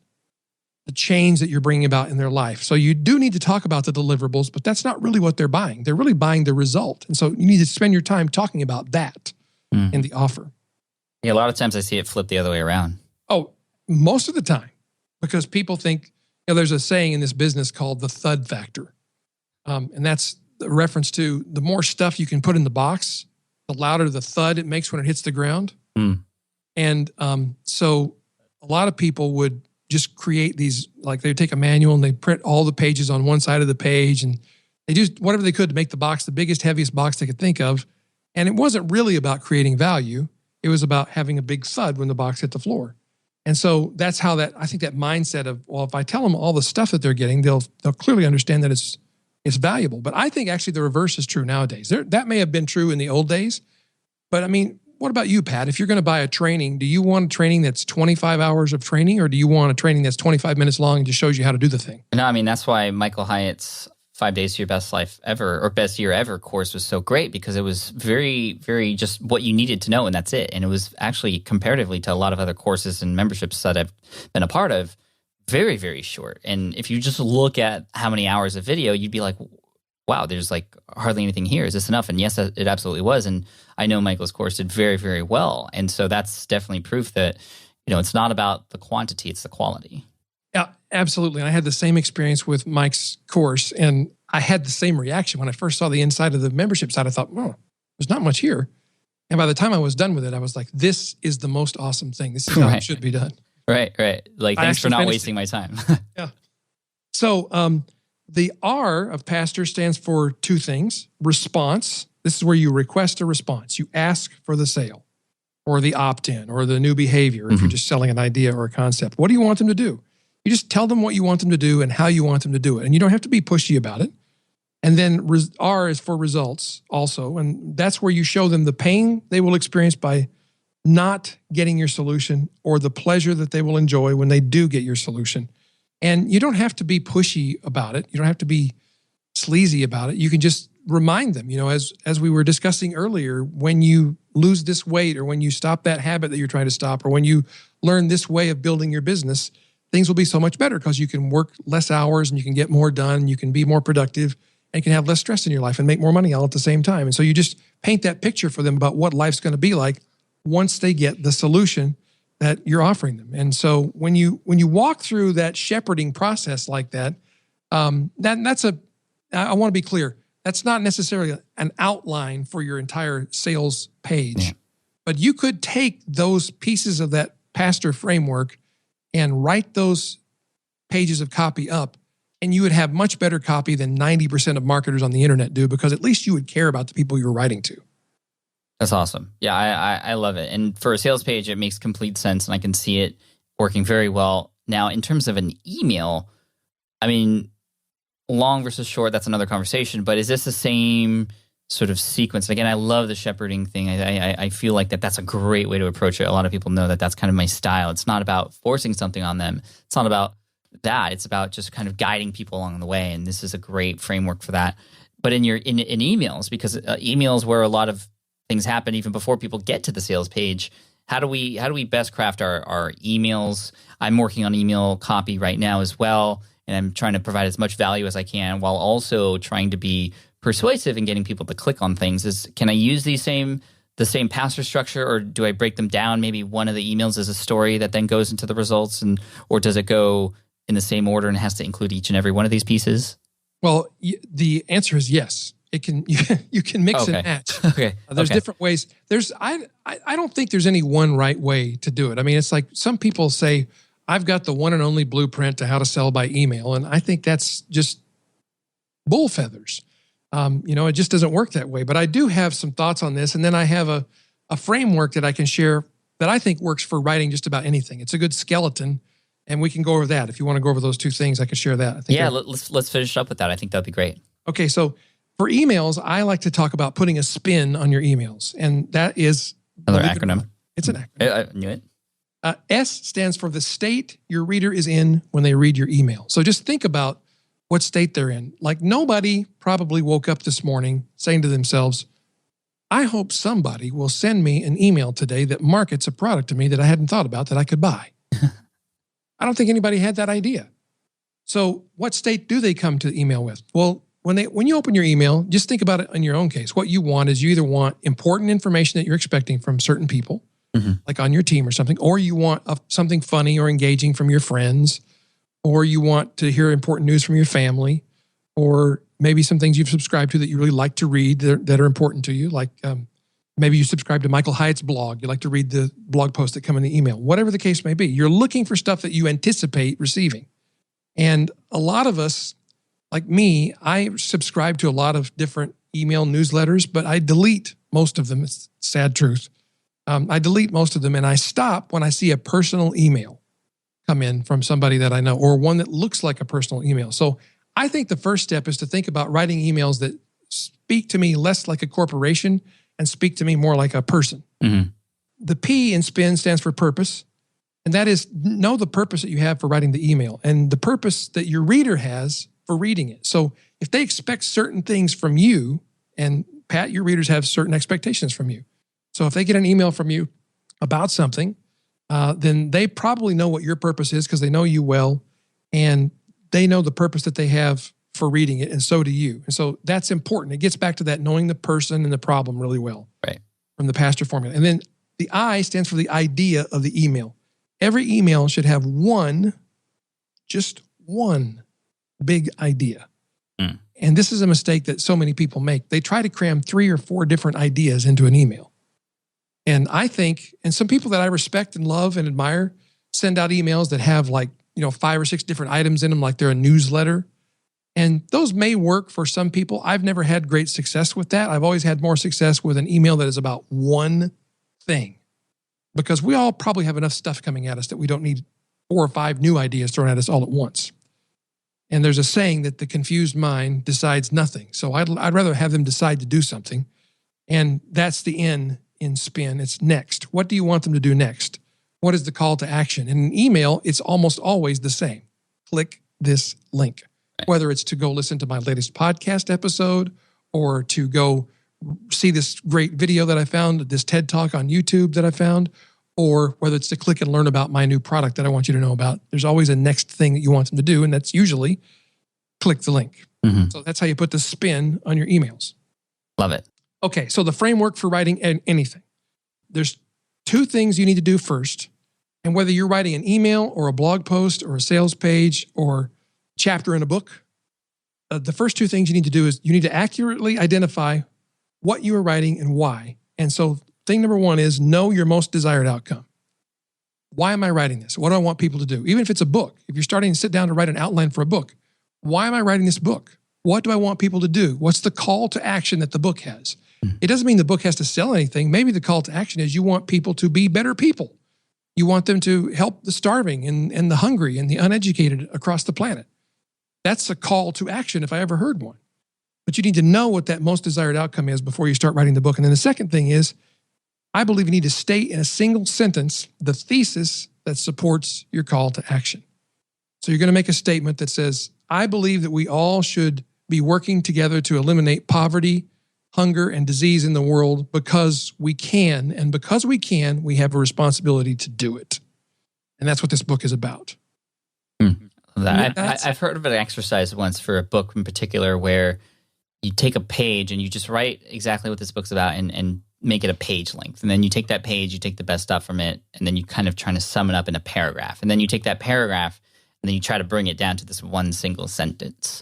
the change that you're bringing about in their life. So you do need to talk about the deliverables, but that's not really what they're buying. They're really buying the result. And so you need to spend your time talking about that in the offer. Yeah, a lot of times I see it flip the other way around. Oh, most of the time, because people think, there's a saying in this business called the thud factor. And that's a reference to the more stuff you can put in the box, the louder the thud it makes when it hits the ground. And so a lot of people would just create these, like they would take a manual and they print all the pages on one side of the page, and they just whatever they could to make the box the biggest, heaviest box they could think of. And it wasn't really about creating value. It was about having a big thud when the box hit the floor. And so that's how I think that mindset of, well, if I tell them all the stuff that they're getting, they'll clearly understand that it's valuable. But I think actually the reverse is true nowadays. That may have been true in the old days, but I mean, what about you, Pat? If you're going to buy a training, do you want a training that's 25 hours of training, or do you want a training that's 25 minutes long and just shows you how to do the thing? No, I mean, that's why Michael Hyatt's 5 Days to Your Best Life Ever, or Best Year Ever course was so great, because it was very, very just what you needed to know, and that's it. And it was actually, comparatively to a lot of other courses and memberships that I've been a part of, very, very short. And if you just look at how many hours of video, you'd be like, wow, there's like hardly anything here. Is this enough? And yes, it absolutely was. And I know Michael's course did very, very well. And so that's definitely proof that, it's not about the quantity, it's the quality. Yeah, absolutely. And I had the same experience with Mike's course, and I had the same reaction when I first saw the inside of the membership site. I thought, there's not much here. And by the time I was done with it, I was like, this is the most awesome thing. This is how it should be done. Right. Like, thanks for not wasting my time. Yeah. So the R of pastor stands for two things. Response. This is where you request a response. You ask for the sale or the opt-in or the new behavior if you're just selling an idea or a concept. What do you want them to do? You just tell them what you want them to do and how you want them to do it. And you don't have to be pushy about it. And then R is for results also. And that's where you show them the pain they will experience by not getting your solution, or the pleasure that they will enjoy when they do get your solution. And you don't have to be pushy about it. You don't have to be sleazy about it. You can just remind them, as we were discussing earlier, when you lose this weight, or when you stop that habit that you're trying to stop, or when you learn this way of building your business, things will be so much better because you can work less hours and you can get more done. You can be more productive and you can have less stress in your life and make more money all at the same time. And so you just paint that picture for them about what life's going to be like once they get the solution that you're offering them. And so when you walk through that shepherding process like that, I want to be clear, that's not necessarily an outline for your entire sales page, but you could take those pieces of that pastor framework and write those pages of copy up, and you would have much better copy than 90% of marketers on the internet do, because at least you would care about the people you're writing to. That's awesome. Yeah, I love it. And for a sales page, it makes complete sense, and I can see it working very well. Now, in terms of an email, I mean, long versus short, that's another conversation, but is this the same sort of sequence? Again, I love the shepherding thing. I feel like that's a great way to approach it. A lot of people know that that's kind of my style. It's not about forcing something on them. It's not about that. It's about just kind of guiding people along the way, and this is a great framework for that. But in emails, because emails where a lot of things happen even before people get to the sales page, how do we best craft our emails? I'm working on email copy right now as well, and I'm trying to provide as much value as I can while also trying to be persuasive in getting people to click on things. Can I use the same pastor structure, or do I break them down? Maybe one of the emails is a story that then goes into the results, or does it go in the same order and has to include each and every one of these pieces? Well, the answer is yes. It can you can mix and match. There's different ways. I don't think there's any one right way to do it. I mean, it's like some people say, I've got the one and only blueprint to how to sell by email, and I think that's just bull feathers. It just doesn't work that way. But I do have some thoughts on this, and then I have a framework that I can share that I think works for writing just about anything. It's a good skeleton, and we can go over that. If you want to go over those two things, I could share that. I think let's finish up with that. I think that'd be great. Okay, so for emails, I like to talk about putting a spin on your emails, and that is another acronym. It's an acronym. I knew it. S stands for the state your reader is in when they read your email. So just think about what state they're in. Like nobody probably woke up this morning saying to themselves, I hope somebody will send me an email today that markets a product to me that I hadn't thought about that I could buy. I don't think anybody had that idea. So what state do they come to the email with? Well, when you open your email, just think about it in your own case. What you want is you either want important information that you're expecting from certain people, like on your team or something, or you want something funny or engaging from your friends, or you want to hear important news from your family, or maybe some things you've subscribed to that you really like to read that are important to you. Like maybe you subscribe to Michael Hyatt's blog. You like to read the blog posts that come in the email. Whatever the case may be, you're looking for stuff that you anticipate receiving. And a lot of us, like me, I subscribe to a lot of different email newsletters, but I delete most of them. It's sad truth. I delete most of them, and I stop when I see a personal email come in from somebody that I know, or one that looks like a personal email. So I think the first step is to think about writing emails that speak to me less like a corporation and speak to me more like a person. The P in SPIN stands for purpose, and that is know the purpose that you have for writing the email and the purpose that your reader has for reading it. So if they expect certain things from you, and Pat, your readers have certain expectations from you. So if they get an email from you about something, then they probably know what your purpose is because they know you well, and they know the purpose that they have for reading it, and so do you. And so that's important. It gets back to that knowing the person and the problem really well, right? From the Pastor formula. And then the I stands for the idea of the email. Every email should have just one big idea. And this is a mistake that so many people make. They try to cram 3 or 4 different ideas into an email. And I think, and some people that I respect and love and admire send out emails that have 5 or 6 different items in them, like they're a newsletter. And those may work for some people. I've never had great success with that. I've always had more success with an email that is about one thing, because we all probably have enough stuff coming at us that we don't need 4 or 5 new ideas thrown at us all at once. And there's a saying that the confused mind decides nothing. So I'd rather have them decide to do something. And that's the N in SPIN. It's next. What do you want them to do next? What is the call to action? In an email, it's almost always the same. Click this link. Whether it's to go listen to my latest podcast episode, or to go see this great video that I found, this TED Talk on YouTube that I found, or whether it's to click and learn about my new product that I want you to know about. There's always a next thing that you want them to do, and that's usually click the link. So that's how you put the spin on your emails. Love it. Okay, so the framework for writing anything. There's 2 things you need to do first, and whether you're writing an email or a blog post or a sales page or chapter in a book, the first 2 things you need to do is you need to accurately identify what you are writing and why. And so thing number 1 is know your most desired outcome. Why am I writing this? What do I want people to do? Even if it's a book, if you're starting to sit down to write an outline for a book, why am I writing this book? What do I want people to do? What's the call to action that the book has? It doesn't mean the book has to sell anything. Maybe the call to action is you want people to be better people. You want them to help the starving and the hungry and the uneducated across the planet. That's a call to action if I ever heard one. But you need to know what that most desired outcome is before you start writing the book. And then the second thing is, I believe you need to state in a single sentence the thesis that supports your call to action. So you're going to make a statement that says, I believe that we all should be working together to eliminate poverty, hunger, and disease in the world because we can. And because we can, we have a responsibility to do it. And that's what this book is about. I've heard of an exercise once for a book in particular where you take a page and you just write exactly what this book's about and make it a page length. And then you take that page, you take the best stuff from it, and then you kind of try to sum it up in a paragraph. And then you take that paragraph and then you try to bring it down to this one single sentence.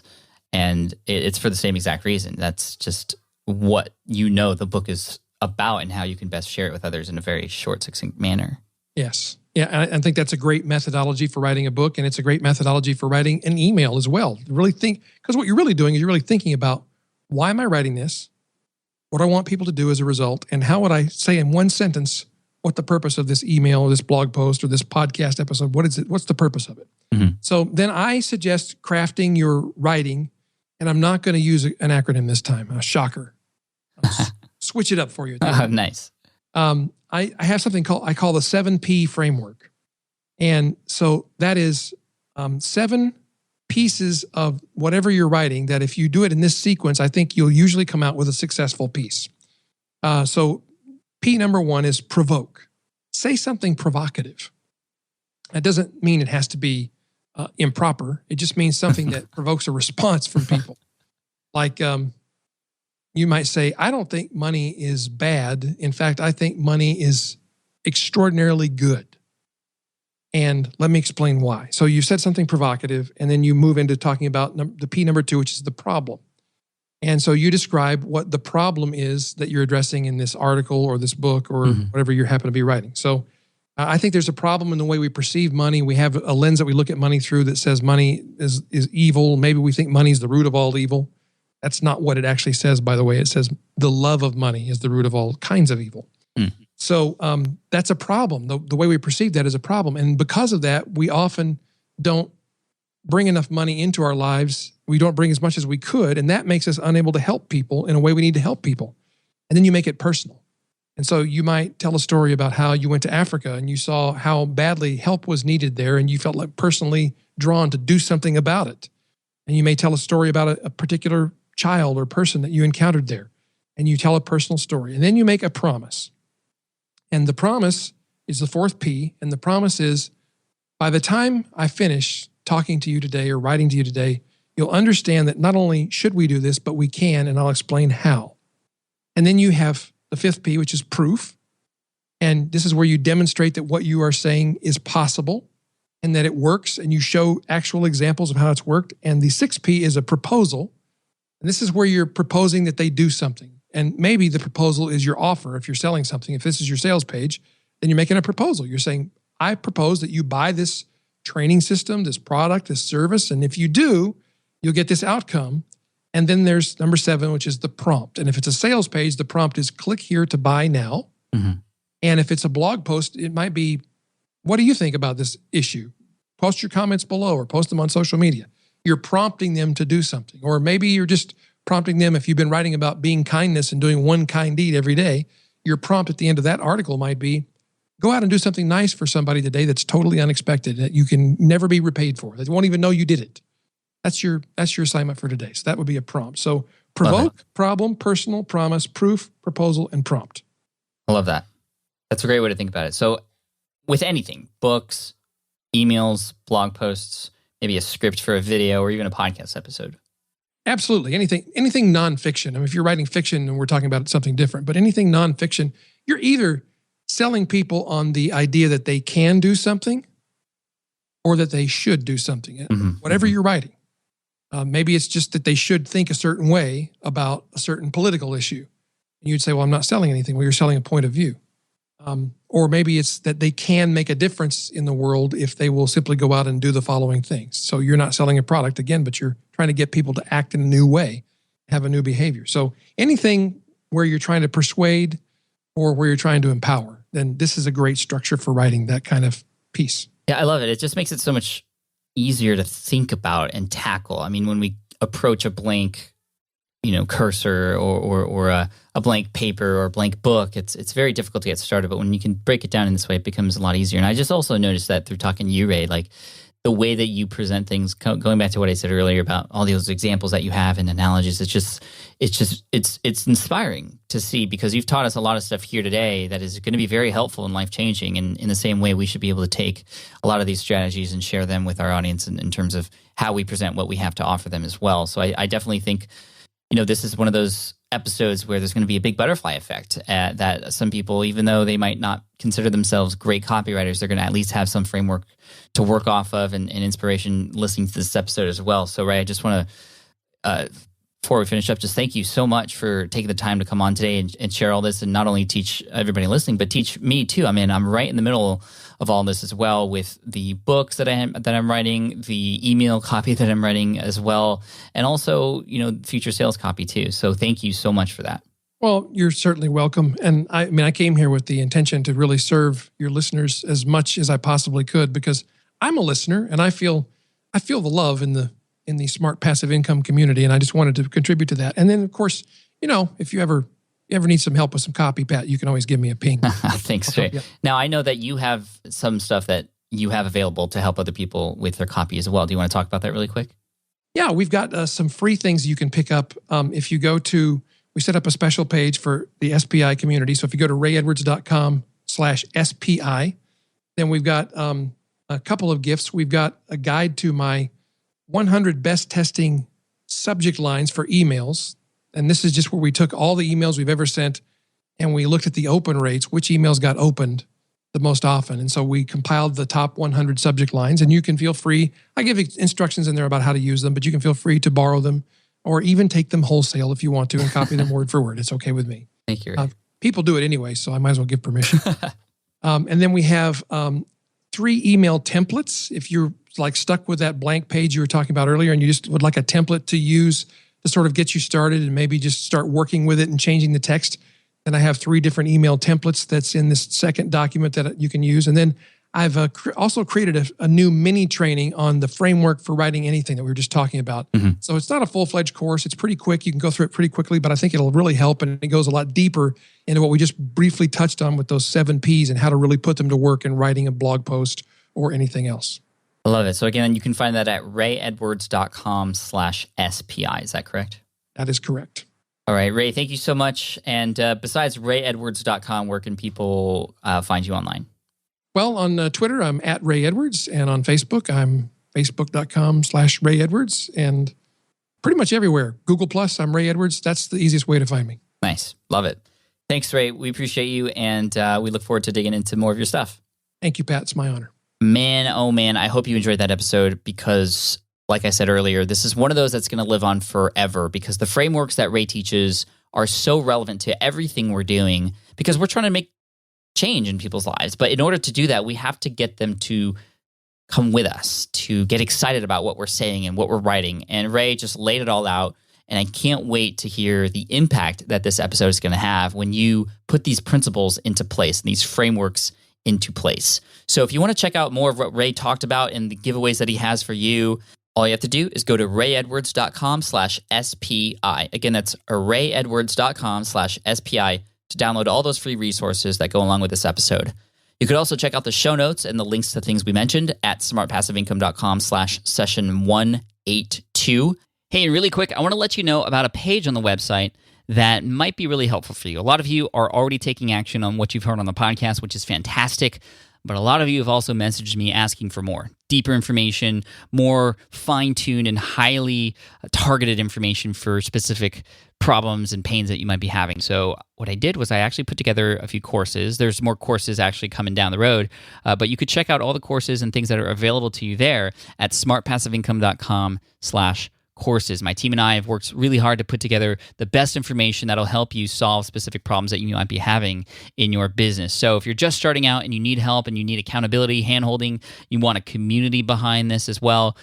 And it's for the same exact reason. That's just what the book is about and how you can best share it with others in a very short, succinct manner. Yes. Yeah, I think that's a great methodology for writing a book, and it's a great methodology for writing an email as well. Really think, because what you're really doing is you're really thinking about, why am I writing this? What do I want people to do as a result? And how would I say in one sentence what the purpose of this email or this blog post or this podcast episode, what is it? What's the purpose of it? So then I suggest crafting your writing, and I'm not going to use an acronym this time. A shocker. Switch it up for you. Oh, nice. I have something I call the 7P framework. And so that is 7 pieces of whatever you're writing that if you do it in this sequence, I think you'll usually come out with a successful piece. So P number 1 is provoke. Say something provocative. That doesn't mean it has to be improper. It just means something that provokes a response from people. Like you might say, I don't think money is bad. In fact, I think money is extraordinarily good. And let me explain why. So you said something provocative, and then you move into talking about the P number 2, which is the problem. And so you describe what the problem is that you're addressing in this article or this book or whatever you happen to be writing. So I think there's a problem in the way we perceive money. We have a lens that we look at money through that says money is evil. Maybe we think money is the root of all evil. That's not what it actually says, by the way. It says the love of money is the root of all kinds of evil. So that's a problem. The way we perceive that is a problem. And because of that, we often don't bring enough money into our lives. We don't bring as much as we could. And that makes us unable to help people in a way we need to help people. And then you make it personal. And so you might tell a story about how you went to Africa and you saw how badly help was needed there and you felt like personally drawn to do something about it. And you may tell a story about a particular child or person that you encountered there. And you tell a personal story. And then you make a promise. And the promise is the 4th P. And the promise is, by the time I finish talking to you today or writing to you today, you'll understand that not only should we do this, but we can, and I'll explain how. And then you have the 5th P, which is proof. And this is where you demonstrate that what you are saying is possible and that it works, and you show actual examples of how it's worked. And the 6th P is a proposal. And this is where you're proposing that they do something. And maybe the proposal is your offer. If you're selling something, if this is your sales page, then you're making a proposal. You're saying, I propose that you buy this training system, this product, this service. And if you do, you'll get this outcome. And then there's number 7, which is the prompt. And if it's a sales page, the prompt is click here to buy now. And if it's a blog post, it might be, what do you think about this issue? Post your comments below or post them on social media. You're prompting them to do something. Or maybe you're just prompting them, if you've been writing about being kindness and doing one kind deed every day, your prompt at the end of that article might be, go out and do something nice for somebody today that's totally unexpected, that you can never be repaid for, that won't even know you did it. That's your assignment for today. So that would be a prompt. So provoke, problem, personal, promise, proof, proposal, and prompt. I love that. That's a great way to think about it. So with anything, books, emails, blog posts, maybe a script for a video or even a podcast episode. Absolutely. Anything nonfiction. I mean, if you're writing fiction and we're talking about something different, but anything nonfiction, you're either selling people on the idea that they can do something or that they should do something, whatever you're writing. Maybe it's just that they should think a certain way about a certain political issue. And you'd say, well, I'm not selling anything. Well, you're selling a point of view. Or maybe it's that they can make a difference in the world if they will simply go out and do the following things. So you're not selling a product again, but you're trying to get people to act in a new way, have a new behavior. So anything where you're trying to persuade or where you're trying to empower, then this is a great structure for writing that kind of piece. Yeah, I love it. It just makes it so much easier to think about and tackle. I mean, when we approach a blank cursor or a blank paper or a blank book, it's very difficult to get started. But when you can break it down in this way, it becomes a lot easier. And I just also noticed that through talking to you, Ray, like the way that you present things, going back to what I said earlier about all those examples that you have and analogies, it's inspiring to see, because you've taught us a lot of stuff here today that is going to be very helpful and life-changing. And in the same way, we should be able to take a lot of these strategies and share them with our audience in terms of how we present what we have to offer them as well. So I definitely think this is one of those episodes where there's going to be a big butterfly effect that some people, even though they might not consider themselves great copywriters, they're going to at least have some framework to work off of and inspiration listening to this episode as well. So, Ray, I just want to, before we finish up, just thank you so much for taking the time to come on today and share all this, and not only teach everybody listening, but teach me too. I mean, I'm right in the middle of all this as well with the books that I'm writing, the email copy that I'm writing as well, and also, future sales copy too. So thank you so much for that. Well, you're certainly welcome. And I mean, I came here with the intention to really serve your listeners as much as I possibly could because I'm a listener and I feel the love in the smart passive income community. And I just wanted to contribute to that. And then of course, if you ever need some help with some copy, Pat, you can always give me a ping. Thanks, Ray. Now, I know that you have some stuff that you have available to help other people with their copy as well. Do you want to talk about that really quick? Yeah, we've got some free things you can pick up. If you go to, we set up a special page for the SPI community. So if you go to rayedwards.com/SPI, then we've got a couple of gifts. We've got a guide to my 100 best testing subject lines for emails. And this is just where we took all the emails we've ever sent and we looked at the open rates, which emails got opened the most often. And so we compiled the top 100 subject lines, and you can feel free. I give instructions in there about how to use them, but you can feel free to borrow them or even take them wholesale if you want to and copy them word for word. It's okay with me. Thank you. People do it anyway, so I might as well give permission. And then we have 3 email templates. If you're like stuck with that blank page you were talking about earlier and you just would like a template to use to sort of get you started and maybe just start working with it and changing the text, then I have 3 different email templates that's in this second document that you can use. And then I've also created a new mini training on the framework for writing anything that we were just talking about. Mm-hmm. So it's not a full-fledged course. It's pretty quick. You can go through it pretty quickly, but I think it'll really help. And it goes a lot deeper into what we just briefly touched on with those 7 Ps and how to really put them to work in writing a blog post or anything else. I love it. So again, you can find that at rayedwards.com/SPI. Is that correct? That is correct. All right, Ray, thank you so much. And besides rayedwards.com, where can people find you online? Well, on Twitter, I'm at Ray Edwards. And on Facebook, I'm facebook.com/Ray Edwards. And pretty much everywhere. Google+, I'm Ray Edwards. That's the easiest way to find me. Nice. Love it. Thanks, Ray. We appreciate you. And we look forward to digging into more of your stuff. Thank you, Pat. It's my honor. Man, oh man, I hope you enjoyed that episode because, like I said earlier, this is one of those that's going to live on forever because the frameworks that Ray teaches are so relevant to everything we're doing because we're trying to make change in people's lives. But in order to do that, we have to get them to come with us, to get excited about what we're saying and what we're writing. And Ray just laid it all out. And I can't wait to hear the impact that this episode is going to have when you put these principles into place and these frameworks into place. So if you want to check out more of what Ray talked about and the giveaways that he has for you, all you have to do is go to rayedwards.com/SPI. Again, that's rayedwards.com/SPI to download all those free resources that go along with this episode. You could also check out the show notes and the links to things we mentioned at smartpassiveincome.com/session182. Hey, and really quick, I want to let you know about a page on the website that might be really helpful for you. A lot of you are already taking action on what you've heard on the podcast, which is fantastic. But a lot of you have also messaged me asking for more, deeper information, more fine-tuned and highly targeted information for specific problems and pains that you might be having. So what I did was I actually put together a few courses. There's more courses actually coming down the road, but you could check out all the courses and things that are available to you there at smartpassiveincome.com/courses. My team and I have worked really hard to put together the best information that'll help you solve specific problems that you might be having in your business. So if you're just starting out and you need help and you need accountability, handholding, you want a community behind this as well,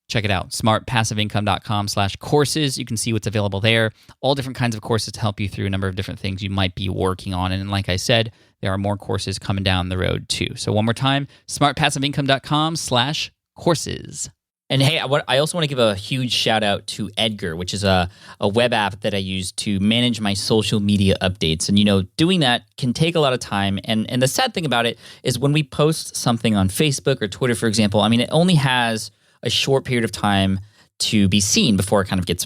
check it out, smartpassiveincome.com/courses. You can see what's available there. All different kinds of courses to help you through a number of different things you might be working on. And like I said, there are more courses coming down the road too. So one more time, smartpassiveincome.com/courses. And hey, I also want to give a huge shout out to Edgar, which is a web app that I use to manage my social media updates. And, doing that can take a lot of time. And the sad thing about it is when we post something on Facebook or Twitter, for example, it only has a short period of time to be seen before it kind of gets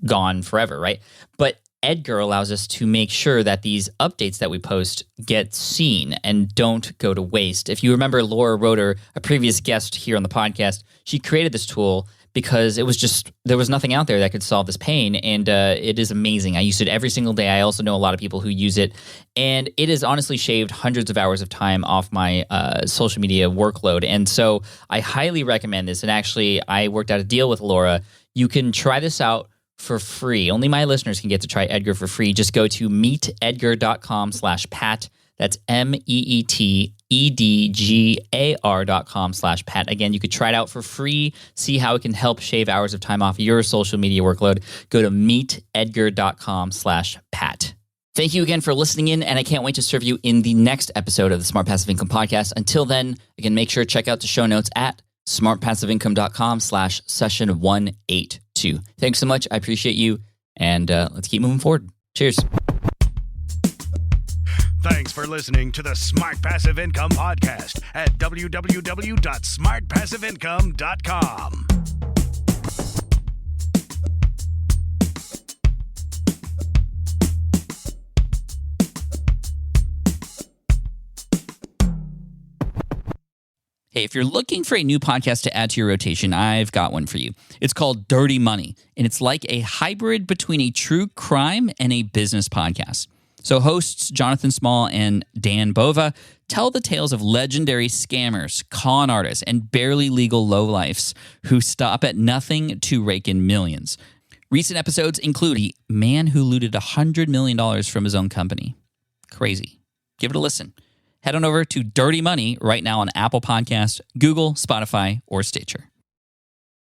gone forever, right? But Edgar allows us to make sure that these updates that we post get seen and don't go to waste. If you remember Laura Roeder, a previous guest here on the podcast, she created this tool because there was nothing out there that could solve this pain, and it is amazing. I use it every single day. I also know a lot of people who use it, and it has honestly shaved hundreds of hours of time off my social media workload, and so I highly recommend this, and actually I worked out a deal with Laura. You can try this out for free. Only my listeners can get to try Edgar for free. Just go to meetedgar.com/Pat. That's meetedgar.com/Pat. Again, you could try it out for free, see how it can help shave hours of time off your social media workload. Go to meetedgar.com/Pat. Thank you again for listening in, and I can't wait to serve you in the next episode of the Smart Passive Income Podcast. Until then, again, make sure to check out the show notes at smartpassiveincome.com/session 182. Thanks so much. I appreciate you, and let's keep moving forward. Cheers. Thanks for listening to the Smart Passive Income Podcast at www.smartpassiveincome.com. Hey, if you're looking for a new podcast to add to your rotation, I've got one for you. It's called Dirty Money, and it's like a hybrid between a true crime and a business podcast. So hosts Jonathan Small and Dan Bova tell the tales of legendary scammers, con artists, and barely legal lowlifes who stop at nothing to rake in millions. Recent episodes include a man who looted $100 million from his own company. Crazy. Give it a listen. Head on over to Dirty Money right now on Apple Podcasts, Google, Spotify, or Stitcher.